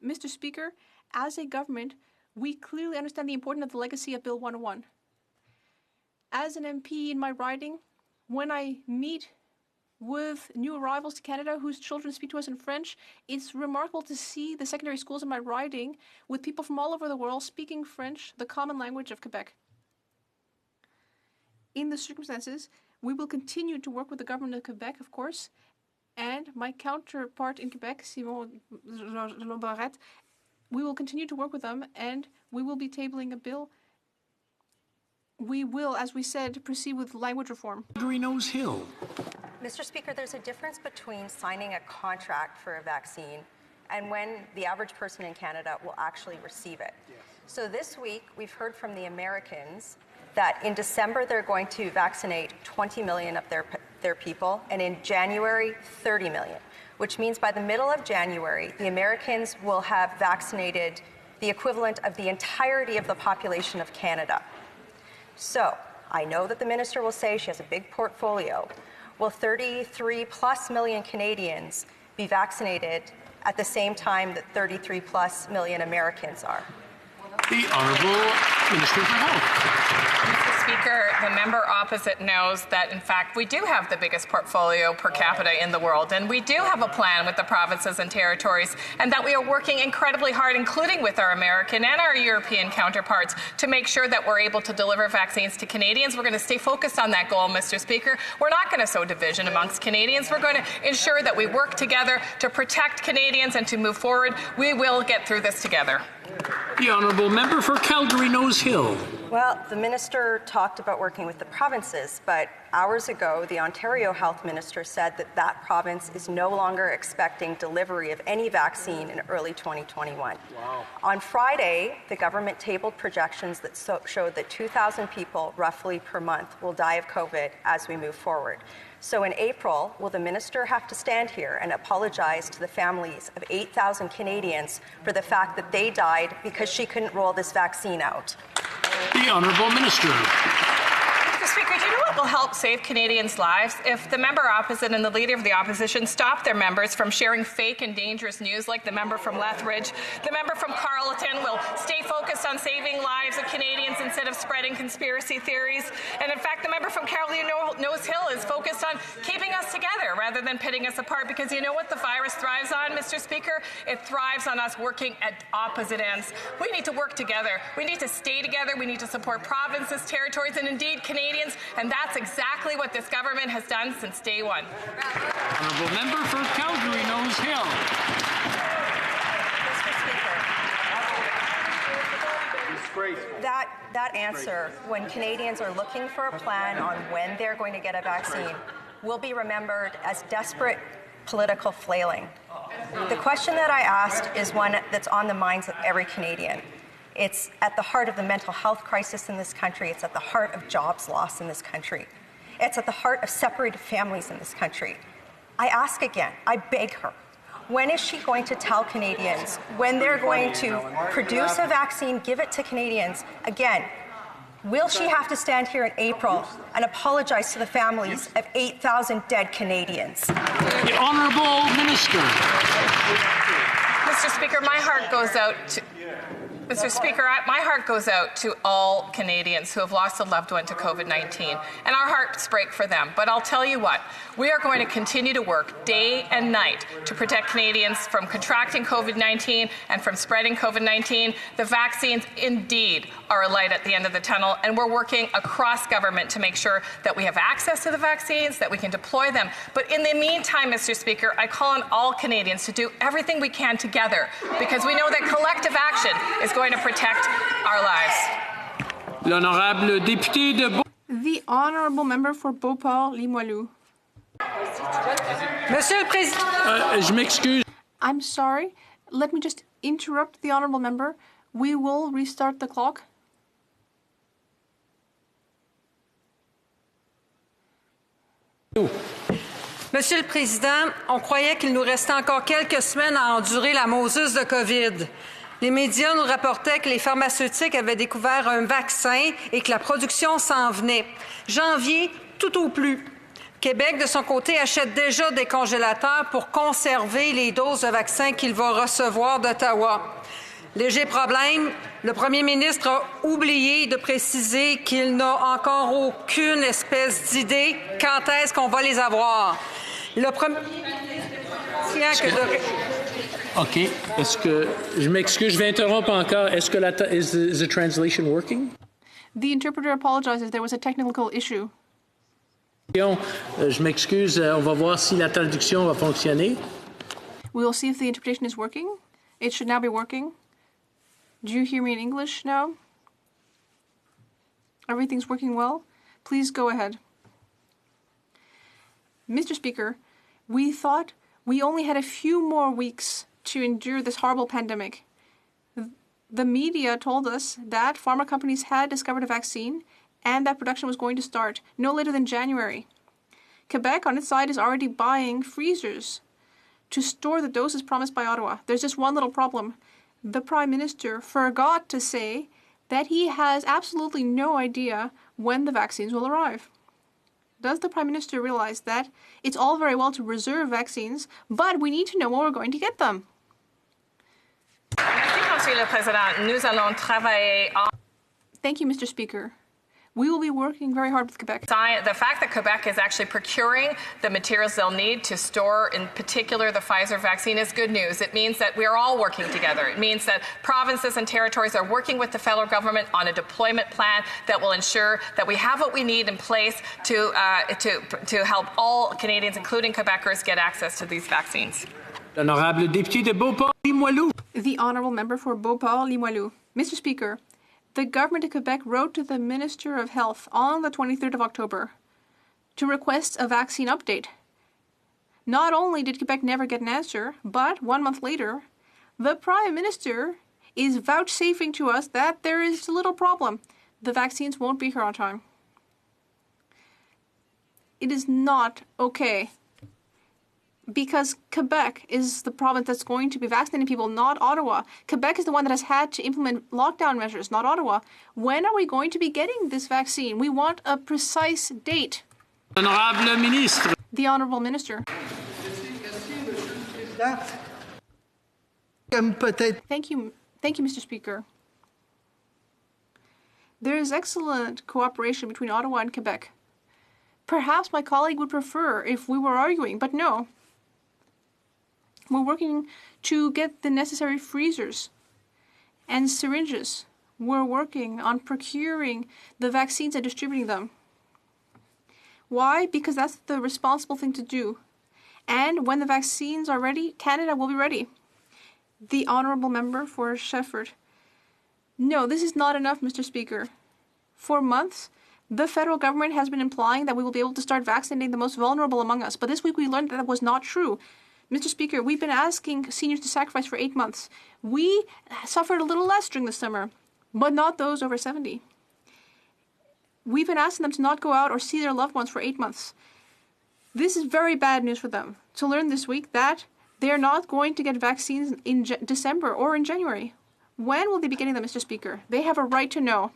Speaker 6: Mr. Speaker, as a government, we clearly understand the importance of the legacy of Bill 101. As an MP in my riding, when I meet with new arrivals to Canada whose children speak to us in French, it's remarkable to see the secondary schools in my riding with people from all over the world speaking French, the common language of Quebec. In the circumstances, we will continue to work with the government of Quebec, of course, and my counterpart in Quebec, Simon Barrette, we will continue to work with them, and we will be tabling a bill. We will, as we said, proceed with language reform.
Speaker 1: Nose Hill.
Speaker 22: Mr. Speaker, there's a difference between signing a contract for a vaccine and when the average person in Canada will actually receive it. Yes. So this week, we've heard from the Americans that in December, they're going to vaccinate 20 million of their people, and in January, 30 million, which means by the middle of January, the Americans will have vaccinated the equivalent of the entirety of the population of Canada. So I know that the minister will say she has a big portfolio. will 33 plus million Canadians be vaccinated at the same time that 33 plus million Americans are?
Speaker 6: The Honourable Minister for Health.
Speaker 19: Mr. Speaker, the member opposite knows that, in fact, we do have the biggest portfolio per capita in the world, and we do have a plan with the provinces and territories, and that we are working incredibly hard, including with our American and our European counterparts, to make sure that we're able to deliver vaccines to Canadians. We're going to stay focused on that goal, Mr. Speaker. We're not going to sow division amongst Canadians. We're going to ensure that we work together to protect Canadians and to move forward. We will get through this together.
Speaker 6: The Honourable Member for Calgary Nose Hill.
Speaker 22: Well, the minister talked about working with the provinces, but hours ago, the Ontario Health Minister said that that province is no longer expecting delivery of any vaccine in early 2021. Wow. On Friday, the government tabled projections that showed that 2,000 people, roughly per month, will die of COVID as we move forward. So in April, will the minister have to stand here and apologize to the families of 8,000 Canadians for the fact that they died because she couldn't roll this vaccine out?
Speaker 6: The Honourable Minister.
Speaker 19: Mr. Speaker, do you know what will help save Canadians' lives? If the member opposite and the Leader of the Opposition stop their members from sharing fake and dangerous news like the member from Lethbridge, the member from Carleton will stay focused on saving lives of Canadians instead of spreading conspiracy theories. And in fact, the member from Calgary Nose Hill is focused on keeping us together rather than pitting us apart, because you know what the virus thrives on, Mr. Speaker? It thrives on us working at opposite ends. We need to work together. We need to stay together. We need to support provinces, territories, and indeed Canadians, and that's exactly what this government has done since day one.
Speaker 6: Honourable Member for Calgary Nose Hill.
Speaker 22: That answer, when Canadians are looking for a plan on when they're going to get a vaccine, will be remembered as desperate political flailing. The question that I asked is one that's on the minds of every Canadian. It's at the heart of the mental health crisis in this country. It's at the heart of jobs lost in this country. It's at the heart of separated families in this country. I ask again, I beg her, when is she going to tell Canadians when they're going to produce a vaccine, give it to Canadians? Again, will she have to stand here in April and apologize to the families of 8,000 dead Canadians?
Speaker 6: The Honourable Minister.
Speaker 19: Mr. Speaker, my heart goes out to... Mr. Speaker, my heart goes out to all Canadians who have lost a loved one to COVID-19, and our hearts break for them. But I'll tell you what, we are going to continue to work day and night to protect Canadians from contracting COVID-19 and from spreading COVID-19. The vaccines indeed are a light at the end of the tunnel, and we're working across government to make sure that we have access to the vaccines, that we can deploy them. But in the meantime, Mr. Speaker, I call on all Canadians to do everything we can together, because we know that collective action is going to protect our lives.
Speaker 6: L'honorable député de
Speaker 20: The Honourable Member for Beauport-Limoilou.
Speaker 1: Monsieur le Président.
Speaker 6: Je m'excuse.
Speaker 20: I'm sorry. Let me just interrupt the Honourable Member. We will restart the clock.
Speaker 1: Monsieur le Président, on croyait qu'il nous restait encore quelques semaines à endurer la moseuse de COVID. Les médias nous rapportaient que les pharmaceutiques avaient découvert un vaccin et que la production s'en venait. Janvier, tout au plus. Québec, de son côté, achète déjà des congélateurs pour conserver les doses de vaccins qu'il va recevoir d'Ottawa. Léger problème, le premier ministre a oublié de préciser qu'il n'a encore aucune espèce d'idée quand est-ce qu'on va les avoir. Le premier...
Speaker 6: OK. Est-ce que... Je m'excuse, je vais interrompre encore. Est-ce que is the translation working?
Speaker 20: The interpreter apologizes. There was a technical issue.
Speaker 6: Je m'excuse, on va voir si la traduction va fonctionner.
Speaker 20: We will see if the interpretation is working. It should now be working. Do you hear me in English now? Everything's working well? Please go ahead. Mr. Speaker, we thought we only had a few more weeks to endure this horrible pandemic. The media told us that pharma companies had discovered a vaccine and that production was going to start no later than January. Quebec, on its side, is already buying freezers to store the doses promised by Ottawa. There's just one little problem. The Prime Minister forgot to say that he has absolutely no idea when the vaccines will arrive. does the Prime Minister realize that it's all very well to reserve vaccines, but we need to know when we're going to get them? Thank you, Mr. Speaker. We will be working very hard with Quebec.
Speaker 19: The fact that Quebec is actually procuring the materials they'll need to store, in particular, the Pfizer vaccine is good news. It means that we are all working together. It means that provinces and territories are working with the federal government on a deployment plan that will ensure that we have what we need in place to help all Canadians, including Quebecers, get access to these vaccines.
Speaker 6: Honorable député de Beauport-Limoilou.
Speaker 20: The Honourable Member for Beauport-Limoilou. Mr. Speaker, the government of Quebec wrote to the Minister of Health on the 23rd of October to request a vaccine update. Not only did Quebec never get an answer, but 1 month later, the Prime Minister is vouchsafing to us that there is a little problem. The vaccines won't be here on time. It is not okay. Because Quebec is the province that's going to be vaccinating people, not Ottawa. Quebec is the one that has had to implement lockdown measures, not Ottawa. When are we going to be getting this vaccine? We want a precise date.
Speaker 6: Honorable Ministre.
Speaker 20: The Honourable Minister. Thank you, Mr. Speaker. There is excellent cooperation between Ottawa and Quebec. Perhaps my colleague would prefer if we were arguing, but no. We're working to get the necessary freezers and syringes. We're working on procuring the vaccines and distributing them. Why? Because that's the responsible thing to do. And when the vaccines are ready, Canada will be ready. The Honourable Member for Shefford. No, this is not enough, Mr. Speaker. For months, the federal government has been implying that we will be able to start vaccinating the most vulnerable among us. But this week we learned that that was not true. Mr. Speaker, we've been asking seniors to sacrifice for 8 months. We suffered a little less during the summer, but not those over 70. We've been asking them to not go out or see their loved ones for 8 months. This is very bad news for them to learn this week that they're not going to get vaccines in December or in January. When will they be getting them, Mr. Speaker? They have a right to know.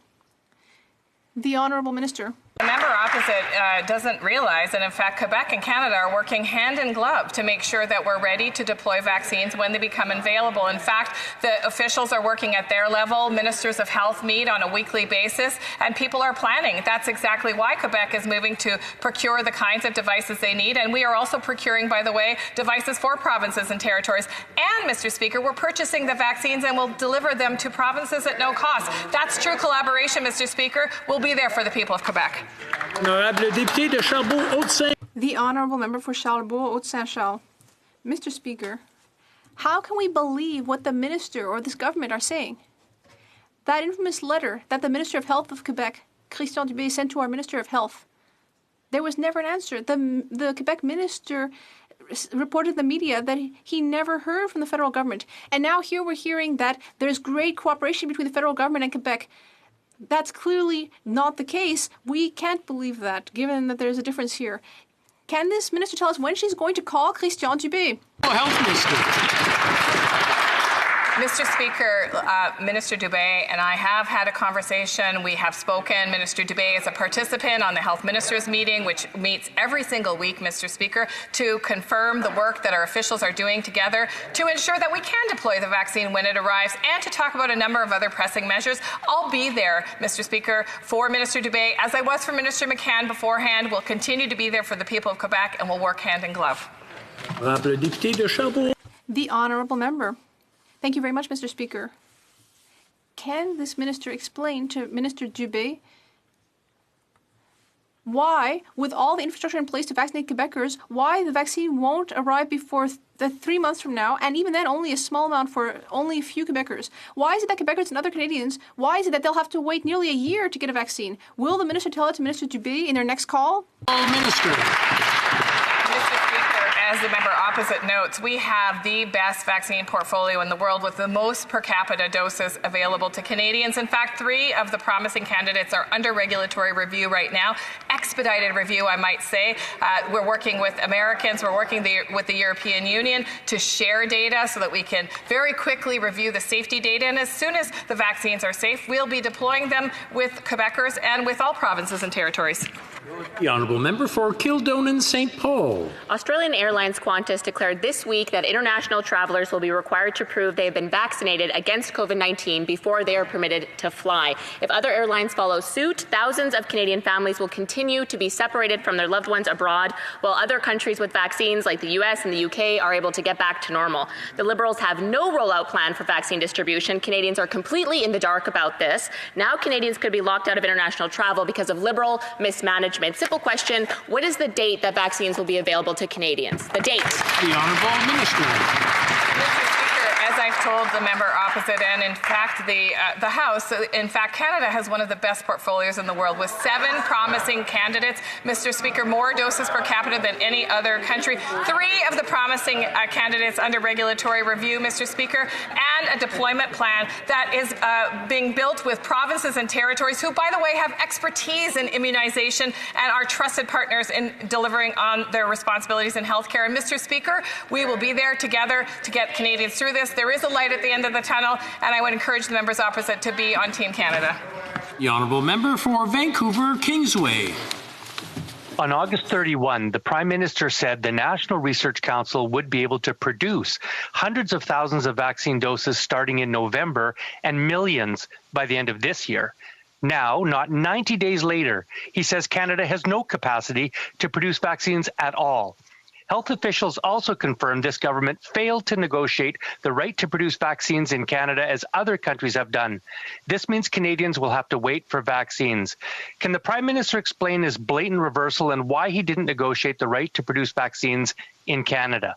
Speaker 20: The Honourable Minister.
Speaker 19: The member opposite doesn't realize that, in fact, Quebec and Canada are working hand in glove to make sure that we're ready to deploy vaccines when they become available. In fact, the officials are working at their level. Ministers of health meet on a weekly basis, and people are planning. That's exactly why Quebec is moving to procure the kinds of devices they need. And we are also procuring, by the way, devices for provinces and territories. And, Mr. Speaker, we're purchasing the vaccines and we'll deliver them to provinces at no cost. That's true collaboration, Mr. Speaker. We'll be there for the people of Quebec.
Speaker 6: Honorable député de Charbot-Haute-Saint.
Speaker 20: The Honourable Member for Charlebourg-Haute-Saint-Charles. Mr. Speaker, how can we believe what the Minister or this government are saying? That infamous letter that the Minister of Health of Quebec, Christian Dubé, sent to our Minister of Health, there was never an answer. The Quebec Minister reported in the media that he never heard from the federal government. And now here we're hearing that there's great cooperation between the federal government and Quebec. That's clearly not the case. We can't believe that, given that there's a difference here. Can this minister tell us when she's going to call Christian Dubé?
Speaker 6: Health Minister.
Speaker 19: Mr. Speaker, Minister Dubé and I have had a conversation. We have spoken. Minister Dubé is a participant on the Health Ministers meeting, which meets every single week, Mr. Speaker, to confirm the work that our officials are doing together to ensure that we can deploy the vaccine when it arrives and to talk about a number of other pressing measures. I'll be there, Mr. Speaker, for Minister Dubé, as I was for Minister McCann beforehand. We'll continue to be there for the people of Quebec, and we'll work hand in glove.
Speaker 20: The Honourable Member. Thank you very much, Mr. Speaker. Can this minister explain to Minister Dubé why, with all the infrastructure in place to vaccinate Quebecers, why the vaccine won't arrive before 3 months from now, and even then only a small amount for only a few Quebecers? Why is it that Quebecers and other Canadians, why is it that they'll have to wait nearly a year to get a vaccine? Will the minister tell it to Minister Dubé in their next call?
Speaker 6: Minister.
Speaker 19: As the member opposite notes, we have the best vaccine portfolio in the world with the most per capita doses available to Canadians. In fact, 3 of the promising candidates are under regulatory review right now, expedited review, I might say. We're working with Americans, we're working with the European Union to share data so that we can very quickly review the safety data. And as soon as the vaccines are safe, we'll be deploying them with Quebecers and with all provinces and territories.
Speaker 6: The honourable member for Kildonan St. Paul.
Speaker 2: Australian Airlines Qantas declared this week that international travellers will be required to prove they have been vaccinated against COVID-19 before they are permitted to fly. If other airlines follow suit, thousands of Canadian families will continue to be separated from their loved ones abroad, while other countries with vaccines like the US and the UK are able to get back to normal. The Liberals have no rollout plan for vaccine distribution. Canadians are completely in the dark about this. Now Canadians could be locked out of international travel because of Liberal mismanagement. Simple question, what is the date that vaccines will be available to Canadians? The date.
Speaker 6: The Honourable Minister.
Speaker 19: As I've told the member opposite, and in fact the House, in fact Canada has one of the best portfolios in the world with 7 promising candidates. Mr. Speaker, more doses per capita than any other country. 3 of the promising candidates under regulatory review, Mr. Speaker, and a deployment plan that is being built with provinces and territories who, by the way, have expertise in immunization and are trusted partners in delivering on their responsibilities in healthcare. And Mr. Speaker, we will be there together to get Canadians through this. There is a light at the end of the tunnel, and I would encourage the members opposite to be on Team Canada.
Speaker 6: The honourable member for Vancouver Kingsway.
Speaker 4: On August 31, the Prime Minister said the National Research Council would be able to produce hundreds of thousands of vaccine doses starting in November and millions by the end of this year. Now, not 90 days later, he says Canada has no capacity to produce vaccines at all. Health officials also confirmed this government failed to negotiate the right to produce vaccines in Canada as other countries have done. This means Canadians will have to wait for vaccines. Can the Prime Minister explain his blatant reversal and why he didn't negotiate the right to produce vaccines in Canada?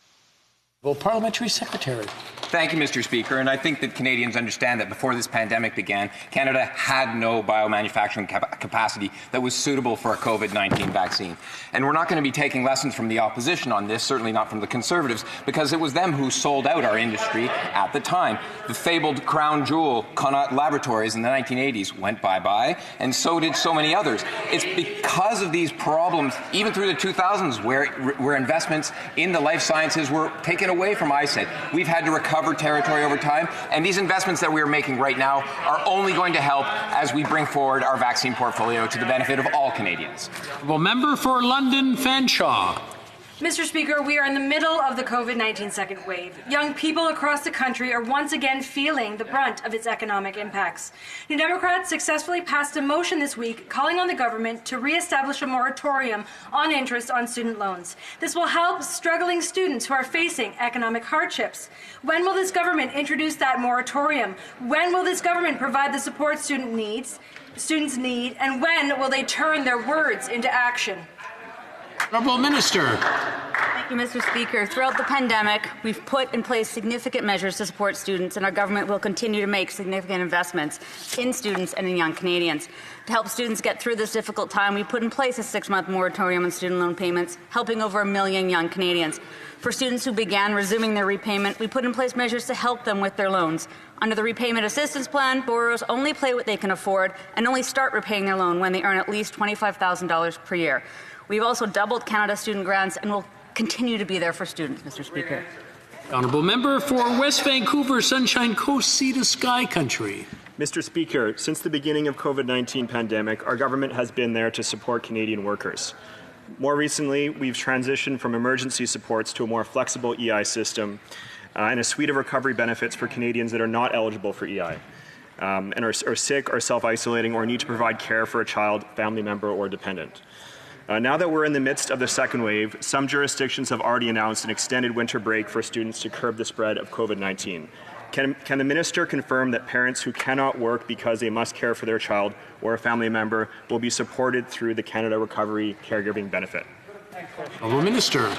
Speaker 6: Well, Parliamentary Secretary.
Speaker 18: Thank you, Mr. Speaker. And I think that Canadians understand that before this pandemic began, Canada had no biomanufacturing capacity that was suitable for a COVID-19 vaccine. And we're not going to be taking lessons from the opposition on this, certainly not from the Conservatives, because it was them who sold out our industry at the time. The fabled crown jewel, Connaught Laboratories in the 1980s, went bye-bye, and so did so many others. It's because of these problems, even through the 2000s, where investments in the life sciences were taken away from ISED. We've had to recover territory over time, and these investments that we are making right now are only going to help as we bring forward our vaccine portfolio to the benefit of all Canadians.
Speaker 6: Well, member for London Fanshawe.
Speaker 23: Mr. Speaker, we are in the middle of the COVID-19 second wave. Young people across the country are once again feeling the brunt of its economic impacts. New Democrats successfully passed a motion this week calling on the government to reestablish a moratorium on interest on student loans. This will help struggling students who are facing economic hardships. When will this government introduce that moratorium? When will this government provide the support students need? And when will they turn their words into action?
Speaker 6: Honourable Minister.
Speaker 24: Thank you, Mr. Speaker. Throughout the pandemic, we've put in place significant measures to support students, and our government will continue to make significant investments in students and in young Canadians. To help students get through this difficult time, we put in place a 6-month moratorium on student loan payments, helping over 1 million young Canadians. For students who began resuming their repayment, we put in place measures to help them with their loans. Under the Repayment Assistance Plan, borrowers only pay what they can afford and only start repaying their loan when they earn at least $25,000 per year. We've also doubled Canada student grants and will continue to be there for students, Mr. Speaker.
Speaker 6: Honourable member for West Vancouver, Sunshine Coast, Sea to Sky Country.
Speaker 25: Mr. Speaker, since the beginning of COVID-19 pandemic, our government has been there to support Canadian workers. More recently, we've transitioned from emergency supports to a more flexible EI system and a suite of recovery benefits for Canadians that are not eligible for EI and are sick or self-isolating or need to provide care for a child, family member, or dependent. Now that we're in the midst of the second wave, some jurisdictions have already announced an extended winter break for students to curb the spread of COVID-19. Can the minister confirm that parents who cannot work because they must care for their child or a family member will be supported through the Canada Recovery Caregiving Benefit?
Speaker 6: Honourable Minister.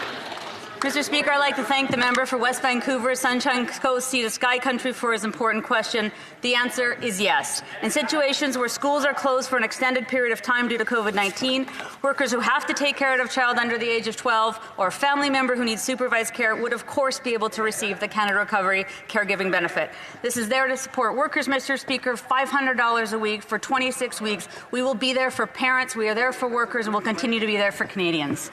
Speaker 24: Mr. Speaker, I'd like to thank the member for West Vancouver, Sunshine Coast, Sea to Sky Country for his important question. The answer is yes. In situations where schools are closed for an extended period of time due to COVID-19, workers who have to take care of a child under the age of 12 or a family member who needs supervised care would, of course, be able to receive the Canada Recovery Caregiving Benefit. This is there to support workers, Mr. Speaker, $500 a week for 26 weeks. We will be there for parents, we are there for workers, and we'll continue to be there for Canadians.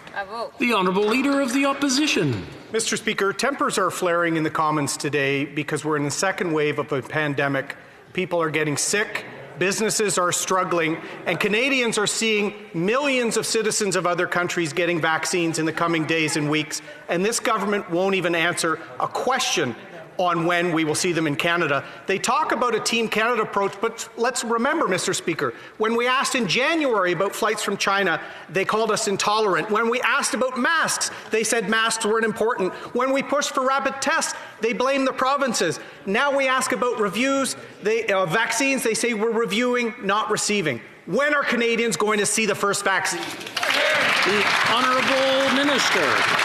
Speaker 6: The Honourable Leader of the Opposition.
Speaker 17: Mr. Speaker, tempers are flaring in the Commons today because we're in the second wave of a pandemic. People are getting sick, businesses are struggling, and Canadians are seeing millions of citizens of other countries getting vaccines in the coming days and weeks, and this government won't even answer a question on when we will see them in Canada. They talk about a Team Canada approach, but let's remember, Mr. Speaker, when we asked in January about flights from China, they called us intolerant. When we asked about masks, they said masks weren't important. When we pushed for rapid tests, they blamed the provinces. Now we ask about reviews, vaccines, they say we're reviewing, not receiving. When are Canadians going to see the first vaccine?
Speaker 6: The Honourable Minister.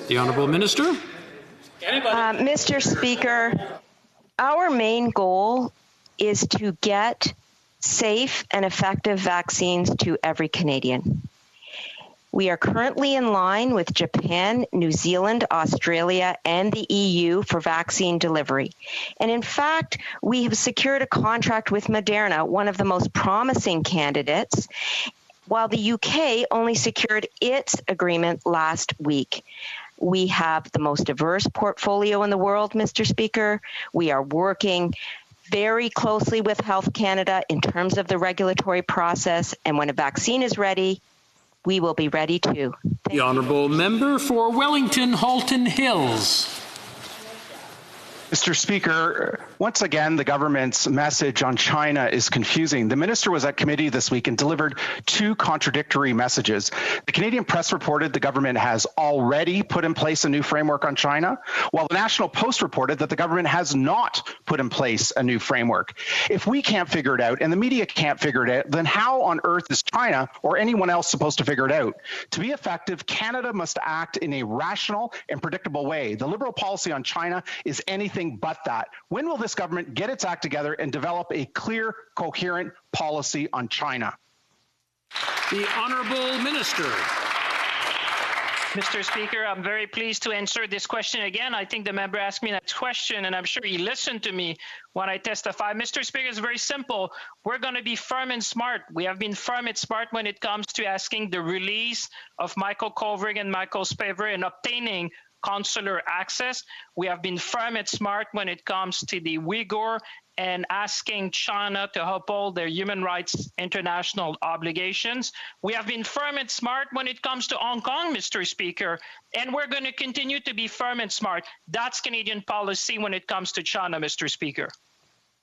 Speaker 6: The Honourable Minister.
Speaker 5: Mr. Speaker, our main goal is to get safe and effective vaccines to every Canadian. We are currently in line with Japan, New Zealand, Australia, and the EU for vaccine delivery. And in fact, we have secured a contract with Moderna, one of the most promising candidates, while the UK only secured its agreement last week. We have the most diverse portfolio in the world, Mr. Speaker. We are working very closely with Health Canada in terms of the regulatory process, and when a vaccine is ready, we will be ready too.
Speaker 6: The Honourable Member for Wellington Halton Hills.
Speaker 7: Mr. Speaker, once again, the government's message on China is confusing. The minister was at committee this week and delivered two contradictory messages. The Canadian Press reported the government has already put in place a new framework on China, while the National Post reported that the government has not put in place a new framework. If we can't figure it out and the media can't figure it out, then how on earth is China or anyone else supposed to figure it out? To be effective, Canada must act in a rational and predictable way. The Liberal policy on China is anything but that. When will this government get its act together and develop a clear, coherent policy on China?
Speaker 6: The Honourable Minister.
Speaker 8: Mr. Speaker, I'm very pleased to answer this question again. I think the member asked me that question, and I'm sure he listened to me when I testify. Mr. Speaker, it's very simple. We're going to be firm and smart. We have been firm and smart when it comes to asking the release of Michael Kovrig and Michael Spavor and obtaining consular access. We have been firm and smart when it comes to the Uyghur and asking China to uphold their human rights international obligations. We have been firm and smart when it comes to Hong Kong, Mr. Speaker, and we're going to continue to be firm and smart. That's Canadian policy when it comes to China, Mr. Speaker.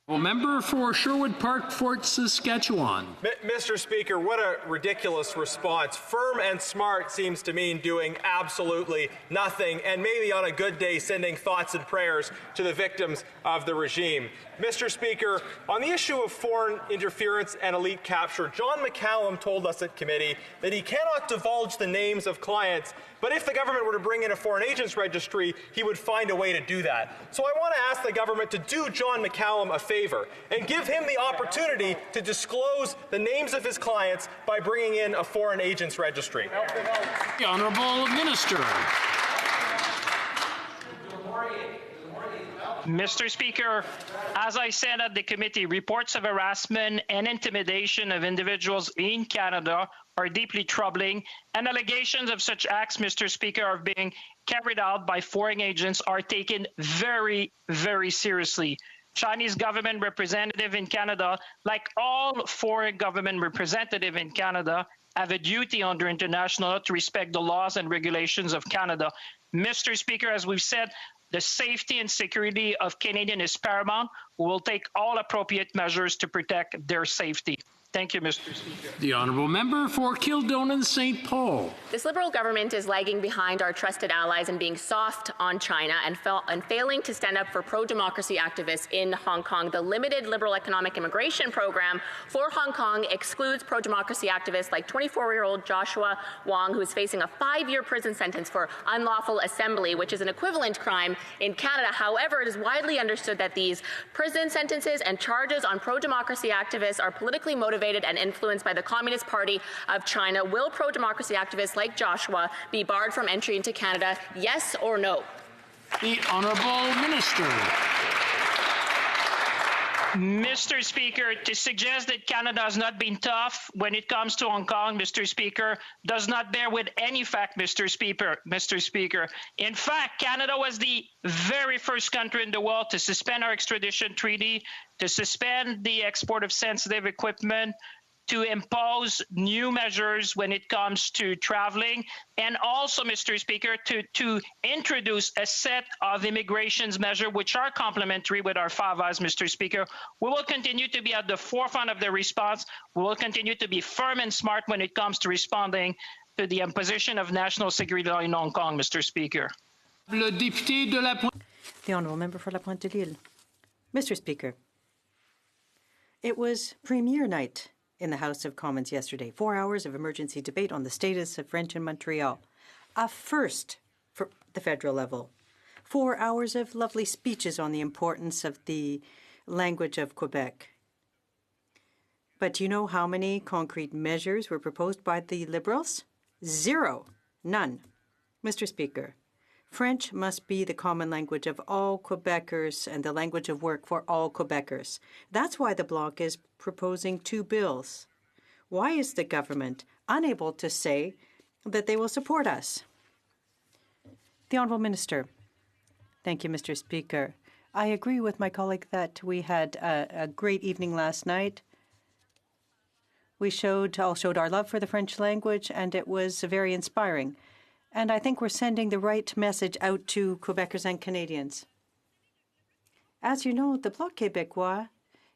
Speaker 6: Well, member for Sherwood Park, Fort Saskatchewan.
Speaker 9: Mr. Speaker, what a ridiculous response. Firm and smart seems to mean doing absolutely nothing, and maybe on a good day sending thoughts and prayers to the victims of the regime. Mr. Speaker, on the issue of foreign interference and elite capture, John McCallum told us at committee that he cannot divulge the names of clients, but if the government were to bring in a foreign agents registry, he would find a way to do that. So I want to ask the government to do John McCallum a favor and give him the opportunity to disclose the names of his clients by bringing in a foreign agents registry.
Speaker 6: The Honourable Minister.
Speaker 8: Mr. Speaker, as I said at the committee, reports of harassment and intimidation of individuals in Canada are deeply troubling, and allegations of such acts, Mr. Speaker, are being carried out by foreign agents are taken very, very seriously. Chinese government representative in Canada, like all foreign government representative in Canada, have a duty under international law to respect the laws and regulations of Canada. Mr. Speaker, as we've said, the safety and security of Canadians is paramount. We will take all appropriate measures to protect their safety. Thank you, Mr. Speaker.
Speaker 6: The Honourable Member for Kildonan St. Paul.
Speaker 2: This Liberal government is lagging behind our trusted allies and being soft on China and failing to stand up for pro-democracy activists in Hong Kong. The limited Liberal economic immigration program for Hong Kong excludes pro-democracy activists like 24-year-old Joshua Wong, who is facing a 5-year prison sentence for unlawful assembly, which is an equivalent crime in Canada. However, it is widely understood that these prison sentences and charges on pro-democracy activists are politically motivated and influenced by the Communist Party of China. Will pro-democracy activists like Joshua be barred from entry into Canada, yes or no?
Speaker 6: The Honourable Minister.
Speaker 8: Mr. Speaker, to suggest that Canada has not been tough when it comes to Hong Kong, Mr. Speaker, does not bear with any fact, Mr. Speaker. In fact, Canada was the very first country in the world to suspend our extradition treaty, to suspend the export of sensitive equipment, to impose new measures when it comes to traveling, and also, Mr. Speaker, to introduce a set of immigration measures which are complementary with our FAVAs, Mr. Speaker. We will continue to be at the forefront of the response. We will continue to be firm and smart when it comes to responding to the imposition of national security law in Hong Kong, Mr. Speaker.
Speaker 10: The Honourable Member for La Pointe-de-L'Île. Mr. Speaker, it was Premier Night in the House of Commons yesterday. 4 hours of emergency debate on the status of French in Montreal. A first for the federal level. 4 hours of lovely speeches on the importance of the language of Quebec. But do you know how many concrete measures were proposed by the Liberals? 0. None. Mr. Speaker, French must be the common language of all Quebecers and the language of work for all Quebecers. That's why the Bloc is proposing 2 bills. Why is the government unable to say that they will support us? The Honourable Minister. Thank you, Mr. Speaker. I agree with my colleague that we had a great evening last night. We all showed our love for the French language, and it was very inspiring. And I think we're sending the right message out to Quebecers and Canadians. As you know, the Bloc Québécois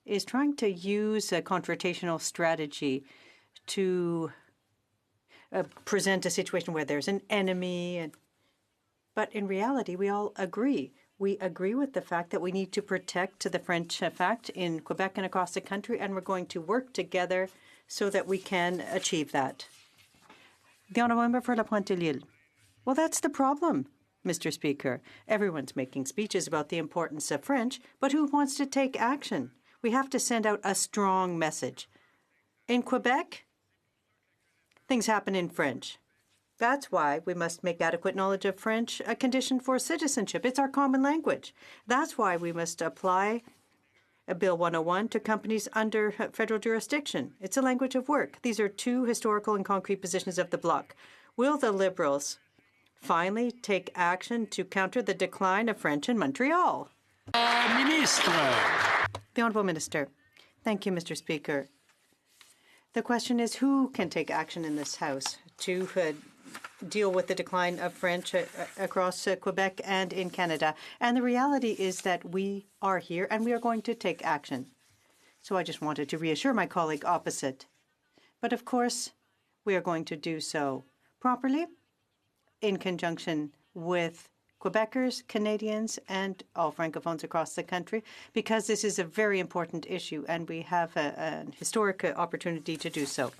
Speaker 10: is trying to use a confrontational strategy to present a situation where there's an enemy. But in reality, we all agree. We agree with the fact that we need to protect the French fact in Quebec and across the country, and we're going to work together so that we can achieve that. The Honourable Member for La Pointe-de-L'Île. Well, that's the problem, Mr. Speaker. Everyone's making speeches about the importance of French, but who wants to take action? We have to send out a strong message. In Quebec, things happen in French. That's why we must make adequate knowledge of French a condition for citizenship. It's our common language. That's why we must apply Bill 101 to companies under federal jurisdiction. It's a language of work. These are 2 historical and concrete positions of the Bloc. Will the Liberals finally take action to counter the decline of French in Montreal? The Honourable Minister. Thank you, Mr. Speaker. The question is, who can take action in this House to deal with the decline of French across Quebec and in Canada? And the reality is that we are here and we are going to take action. So I just wanted to reassure my colleague opposite. But of course, we are going to do so properly in conjunction with Quebecers, Canadians, and all Francophones across the country, because this is a very important issue and we have a historic opportunity to do so.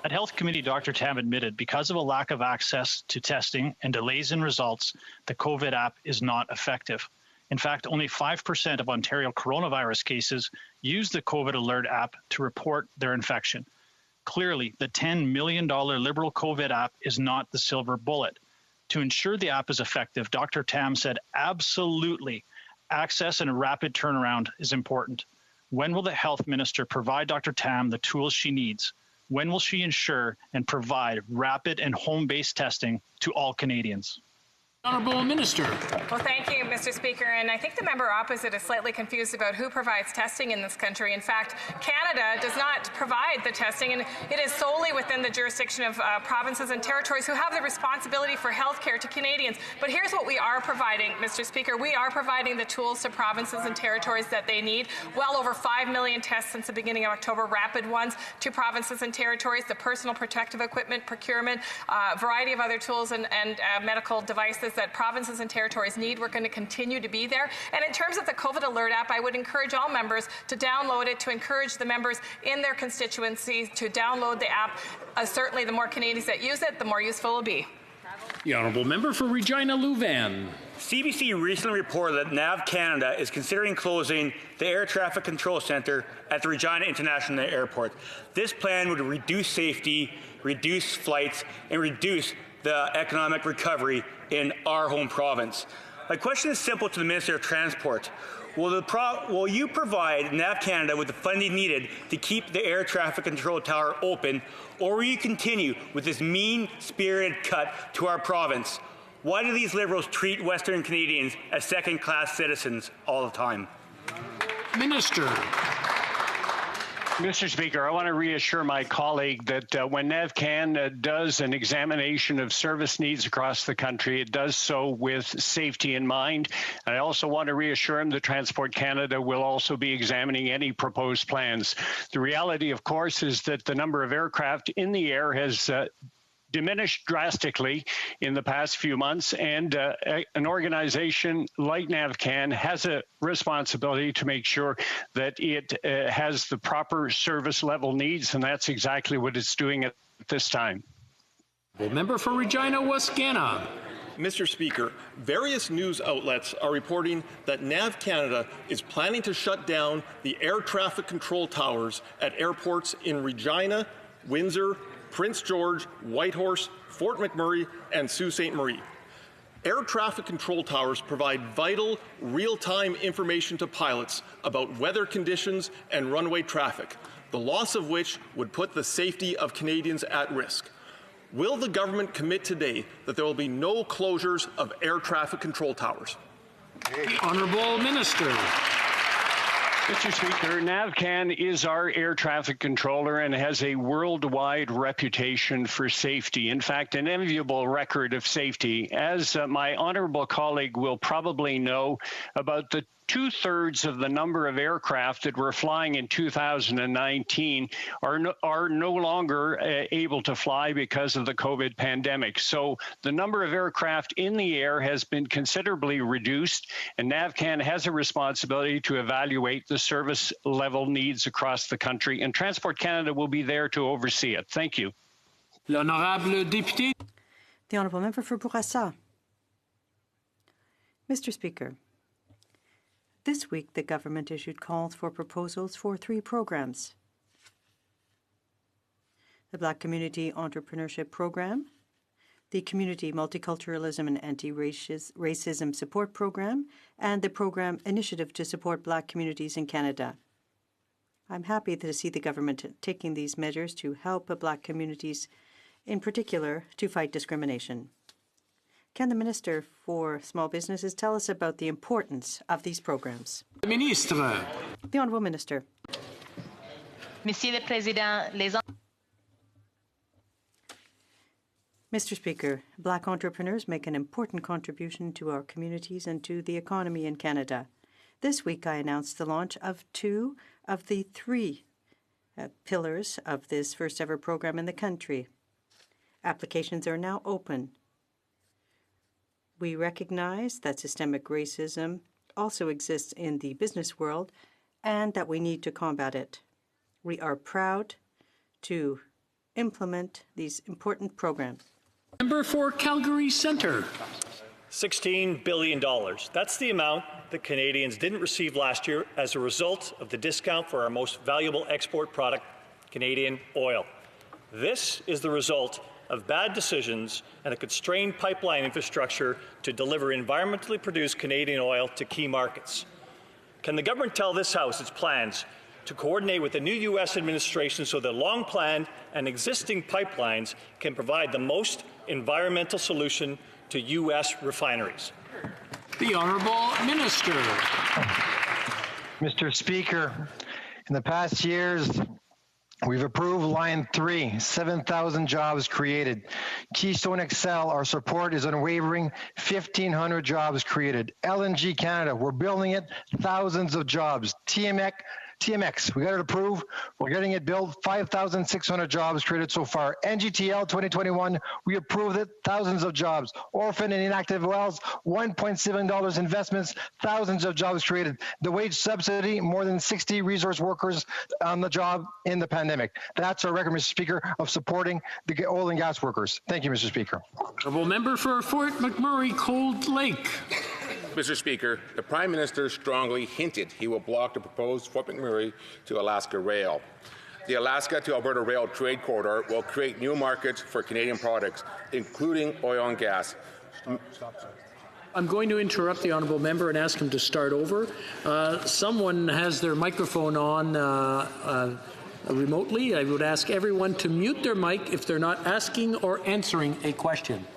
Speaker 11: At Health Committee, Dr. Tam admitted because of a lack of access to testing and delays in results, the COVID app is not effective. In fact, only 5% of Ontario coronavirus cases use the COVID Alert app to report their infection. Clearly, the $10 million Liberal COVID app is not the silver bullet. To ensure the app is effective, Dr. Tam said absolutely access and a rapid turnaround is important. When will the Health Minister provide Dr. Tam the tools she needs? When will she ensure and provide rapid and home-based testing to all Canadians?
Speaker 12: Honourable Minister.
Speaker 19: Well, thank you, Mr. Speaker. And I think the member opposite is slightly confused about who provides testing in this country. In fact, Canada does not provide the testing, and it is solely within the jurisdiction of provinces and territories who have the responsibility for health care to Canadians. But here's what we are providing, Mr. Speaker. We are providing the tools to provinces and territories that they need. Well over 5 million tests since the beginning of October, rapid ones to provinces and territories, the personal protective equipment, procurement, a variety of other tools and medical devices that provinces and territories need. We're going to continue to be there. And in terms of the COVID Alert app, I would encourage all members to download it, to encourage the members in their constituencies to download the app. Certainly, the more Canadians that use it, the more useful it will be.
Speaker 12: The Honourable Member for Regina Louvain.
Speaker 13: CBC recently reported that NAV Canada is considering closing the Air Traffic Control Centre at the Regina International Airport. This plan would reduce safety, reduce flights, and reduce the economic recovery in our home province. My question is simple to the Minister of Transport. Will you provide NAV Canada with the funding needed to keep the air traffic control tower open, or will you continue with this mean-spirited cut to our province? Why do these Liberals treat Western Canadians as second-class citizens all the time?
Speaker 12: Minister.
Speaker 3: Mr. Speaker, I want to reassure my colleague that when NavCan does an examination of service needs across the country, it does so with safety in mind. And I also want to reassure him that Transport Canada will also be examining any proposed plans. The reality, of course, is that the number of aircraft in the air has diminished drastically in the past few months, and an organization like NavCan has a responsibility to make sure that it has the proper service level needs, and that's exactly what it's doing at this time.
Speaker 12: The member for Regina Wascana.
Speaker 14: Mr. Speaker, various news outlets are reporting that NAV Canada is planning to shut down the air traffic control towers at airports in Regina, Windsor, Prince George, Whitehorse, Fort McMurray, and Sault Ste. Marie. Air traffic control towers provide vital, real-time information to pilots about weather conditions and runway traffic, the loss of which would put the safety of Canadians at risk. Will the government commit today that there will be no closures of air traffic control towers?
Speaker 12: The Honourable Minister.
Speaker 3: Mr. Speaker, NavCan is our air traffic controller and has a worldwide reputation for safety. In fact, an enviable record of safety. As my honourable colleague will probably know, about the 2/3 of the number of aircraft that were flying in 2019 are no longer able to fly because of the COVID pandemic. So the number of aircraft in the air has been considerably reduced, and NavCan has a responsibility to evaluate the service level needs across the country, and Transport Canada will be there to oversee it. Thank you.
Speaker 12: L'honorable député.
Speaker 10: The honourable member for Bourassa. Mr. Speaker, this week, the government issued calls for proposals for 3 programs: the Black Community Entrepreneurship Program, the Community Multiculturalism and Anti-Racism Support Program, and the Program Initiative to Support Black Communities in Canada. I'm happy to see the government taking these measures to help Black communities, in particular, to fight discrimination. Can the Minister for Small Businesses tell us about the importance of these programs?
Speaker 12: Ministre.
Speaker 10: The Honourable Minister.
Speaker 15: Monsieur le Président,
Speaker 10: Mr. Speaker, Black entrepreneurs make an important contribution to our communities and to the economy in Canada. This week, I announced the launch of 2 of the 3 pillars of this first-ever program in the country. Applications are now open. We recognize that systemic racism also exists in the business world and that we need to combat it. We are proud to implement these important programs.
Speaker 12: Member for Calgary Centre.
Speaker 16: $16 billion. That's the amount that Canadians didn't receive last year as a result of the discount for our most valuable export product, Canadian oil. This is the result of bad decisions and a constrained pipeline infrastructure to deliver environmentally produced Canadian oil to key markets. Can the government tell this House its plans to coordinate with the new U.S. administration so that long-planned and existing pipelines can provide the most environmental solution to U.S. refineries?
Speaker 12: The Honourable Minister.
Speaker 21: Mr. Speaker, in the past years, we've approved Line 3, 7,000 jobs created. Keystone XL, our support is unwavering, 1,500 jobs created. LNG Canada, we're building it, thousands of jobs. TMX, we got it approved. We're getting it built. 5,600 jobs created so far. NGTL 2021, we approved it. Thousands of jobs. Orphan and inactive wells, $1.7 billion investments. Thousands of jobs created. The wage subsidy, more than 60 resource workers on the job in the pandemic. That's our record, Mr. Speaker, of supporting the oil and gas workers. Thank you, Mr. Speaker.
Speaker 12: Honourable member for Fort McMurray Cold Lake.
Speaker 26: Mr. Speaker, the Prime Minister strongly hinted he will block the proposed Fort McMurray to Alaska Rail. The Alaska to Alberta Rail Trade Corridor will create new markets for Canadian products, including oil and gas.
Speaker 6: I'm going to interrupt the honourable member and ask him to start over. Someone has their microphone on remotely. I would ask everyone to mute their mic if they're not asking or answering a question.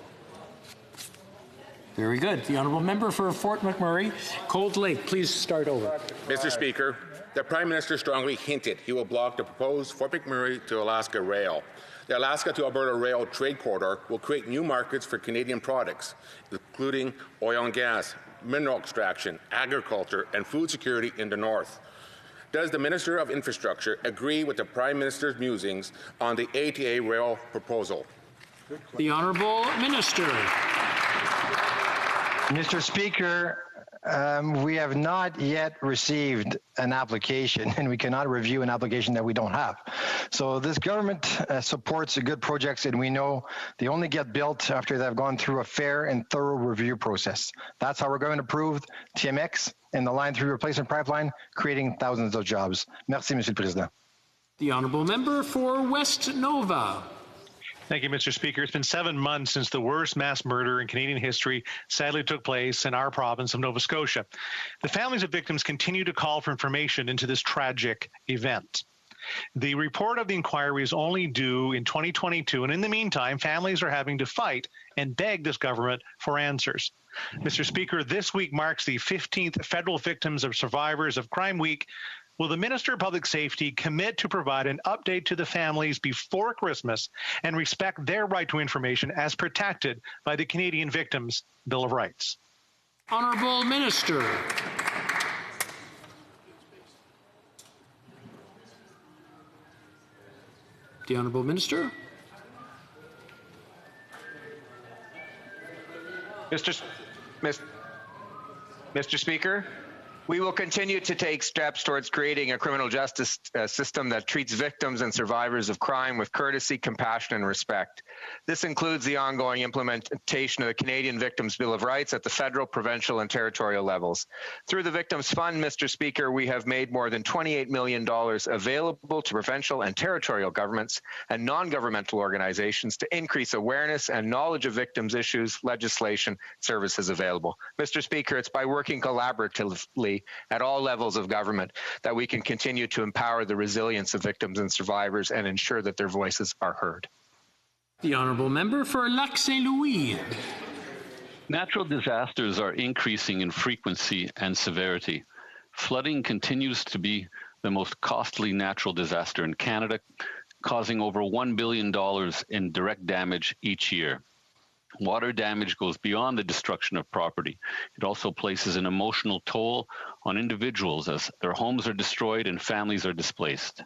Speaker 6: Very good. The honourable member for Fort McMurray, Cold Lake, please start over.
Speaker 26: Mr. Speaker, the Prime Minister strongly hinted he will block the proposed Fort McMurray to Alaska rail. The Alaska to Alberta Rail Trade Corridor will create new markets for Canadian products, including oil and gas, mineral extraction, agriculture, and food security in the north. Does the Minister of Infrastructure agree with the Prime Minister's musings on the ATA rail proposal?
Speaker 6: The Honourable Minister.
Speaker 21: Mr. Speaker, we have not yet received an application, and we cannot review an application that we don't have. So this government supports the good projects, and we know they only get built after they've gone through a fair and thorough review process. That's how we're going to prove TMX and the Line 3 replacement pipeline, creating thousands of jobs. Merci, Monsieur le Président.
Speaker 6: The honourable member for West Nova.
Speaker 1: Thank you, Mr. Speaker. It's been 7 months since the worst mass murder in Canadian history sadly took place in our province of Nova Scotia. The families of victims continue to call for information into this tragic event. The report of the inquiry is only due in 2022, and in the meantime, families are having to fight and beg this government for answers. Mr. Speaker, this week marks the 15th Federal Victims of Survivors of Crime Week. Will the Minister of Public Safety commit to provide an update to the families before Christmas and respect their right to information as protected by the Canadian Victims' Bill of Rights?
Speaker 6: Honourable Minister. The Honourable Minister.
Speaker 4: Mr. Speaker, we will continue to take steps towards creating a criminal justice system that treats victims and survivors of crime with courtesy, compassion, and respect. This includes the ongoing implementation of the Canadian Victims' Bill of Rights at the federal, provincial, and territorial levels. Through the Victims Fund, Mr. Speaker, we have made more than $28 million available to provincial and territorial governments and non-governmental organizations to increase awareness and knowledge of victims' issues, legislation, services available. Mr. Speaker, it's by working collaboratively at all levels of government that we can continue to empower the resilience of victims and survivors and ensure that their voices are heard.
Speaker 6: The honourable member for Lac Saint Louis.
Speaker 18: Natural disasters are increasing in frequency and severity. Flooding continues to be the most costly natural disaster in Canada, causing over $1 billion in direct damage each year. Water damage goes beyond the destruction of property. It also places an emotional toll on individuals as their homes are destroyed and families are displaced.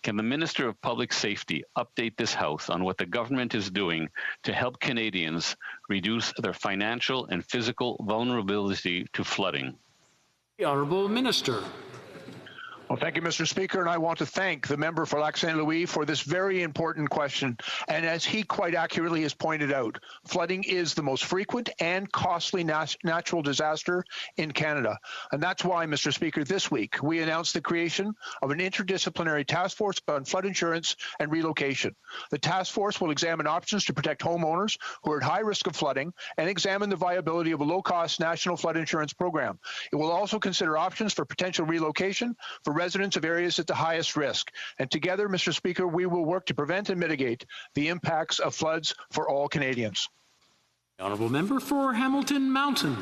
Speaker 18: Can the Minister of Public Safety update this House on what the government is doing to help Canadians reduce their financial and physical vulnerability to flooding?
Speaker 6: The Honourable Minister.
Speaker 20: Well, thank you, Mr. Speaker, and I want to thank the member for Lac Saint Louis for this very important question. And as he quite accurately has pointed out, flooding is the most frequent and costly natural disaster in Canada. And that's why, Mr. Speaker, this week we announced the creation of an interdisciplinary task force on flood insurance and relocation. The task force will examine options to protect homeowners who are at high risk of flooding and examine the viability of a low-cost national flood insurance program. It will also consider options for potential relocation for residents of areas at the highest risk. And together, Mr. Speaker, we will work to prevent and mitigate the impacts of floods for all Canadians.
Speaker 6: Honourable member for Hamilton Mountain.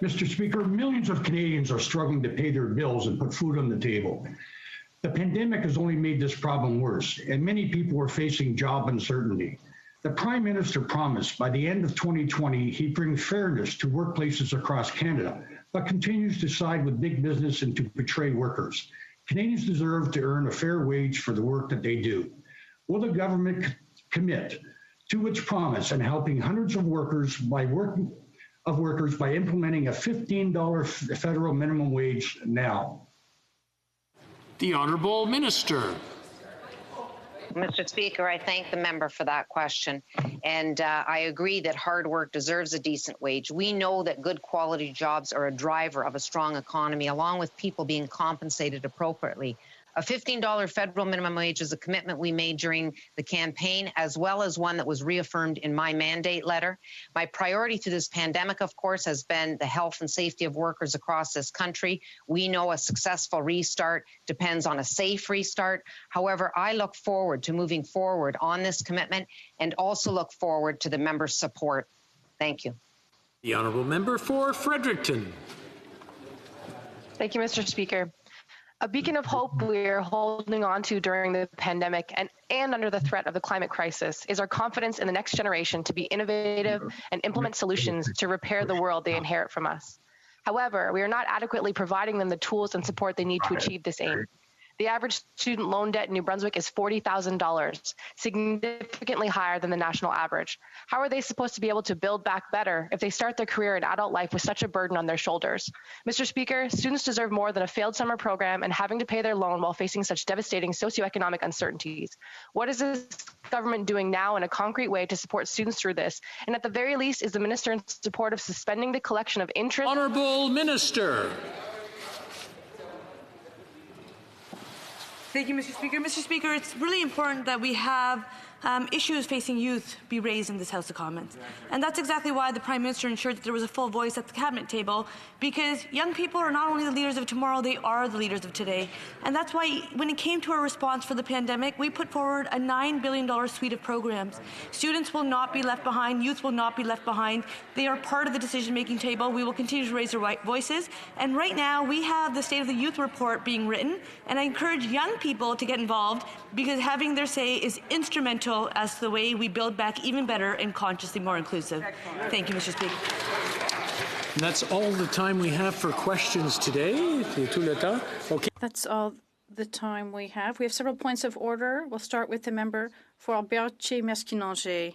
Speaker 22: Mr. Speaker, millions of Canadians are struggling to pay their bills and put food on the table. The pandemic has only made this problem worse, and many people are facing job uncertainty. The Prime Minister promised by the end of 2020 he'd bring fairness to workplaces across Canada, but continues to side with big business and to betray workers. Canadians deserve to earn a fair wage for the work that they do. Will the government commit to its promise and helping hundreds of workers by implementing a $15 federal minimum wage now?
Speaker 6: The Honourable Minister.
Speaker 23: Mr. Speaker, I thank the member for that question. And I agree that hard work deserves a decent wage. We know that good quality jobs are a driver of a strong economy, along with people being compensated appropriately. A $15 federal minimum wage is a commitment we made during the campaign, as well as one that was reaffirmed in my mandate letter. My priority through this pandemic, of course, has been the health and safety of workers across this country. We know a successful restart depends on a safe restart. However, I look forward to moving forward on this commitment and also look forward to the members' support. Thank you.
Speaker 6: The honourable member for Fredericton.
Speaker 5: Thank you, Mr. Speaker. A beacon of hope we are holding on to during the pandemic and under the threat of the climate crisis is our confidence in the next generation to be innovative and implement solutions to repair the world they inherit from us. However, we are not adequately providing them the tools and support they need to achieve this aim. The average student loan debt in New Brunswick is $40,000, significantly higher than the national average. How are they supposed to be able to build back better if they start their career in adult life with such a burden on their shoulders? Mr. Speaker, students deserve more than a failed summer program and having to pay their loan while facing such devastating socioeconomic uncertainties. What is this government doing now in a concrete way to support students through this? And at the very least, is the minister in support of suspending the collection of interest?
Speaker 6: Honourable Minister.
Speaker 7: Thank you, Mr. Speaker. Mr. Speaker, it's really important that we have issues facing youth be raised in this House of Commons. And that's exactly why the Prime Minister ensured that there was a full voice at the Cabinet table, because young people are not only the leaders of tomorrow, they are the leaders of today. And that's why when it came to our response for the pandemic, we put forward a $9 billion suite of programs. Students will not be left behind. Youth will not be left behind. They are part of the decision-making table. We will continue to raise their voices. And right now, we have the State of the Youth report being written, and I encourage young people to get involved, because having their say is instrumental as the way we build back even better and consciously more inclusive. Thank you, Mr. Speaker.
Speaker 6: And that's all the time we have for questions today. Okay.
Speaker 9: That's all the time we have. We have several points of order. We'll start with the member for Albertier-Mesquinanger.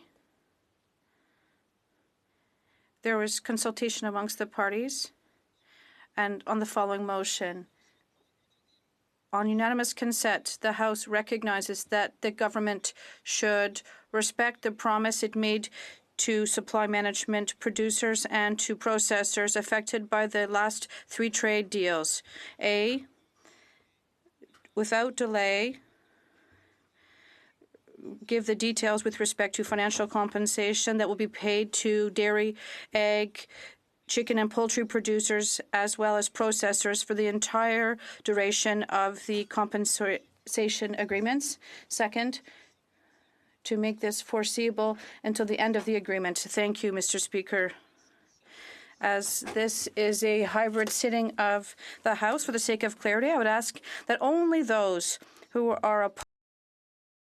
Speaker 9: There was consultation amongst the parties, and on the following motion. On unanimous consent, the House recognizes that the government should respect the promise it made to supply management producers and to processors affected by the last 3 trade deals. A, without delay, give the details with respect to financial compensation that will be paid to dairy, egg, chicken and poultry producers as well as processors for the entire duration of the compensation agreements. Second, to make this foreseeable until the end of the agreement. Thank you, Mr. Speaker. As this is a hybrid sitting of the House, for the sake of clarity, I would ask that only those who are opposed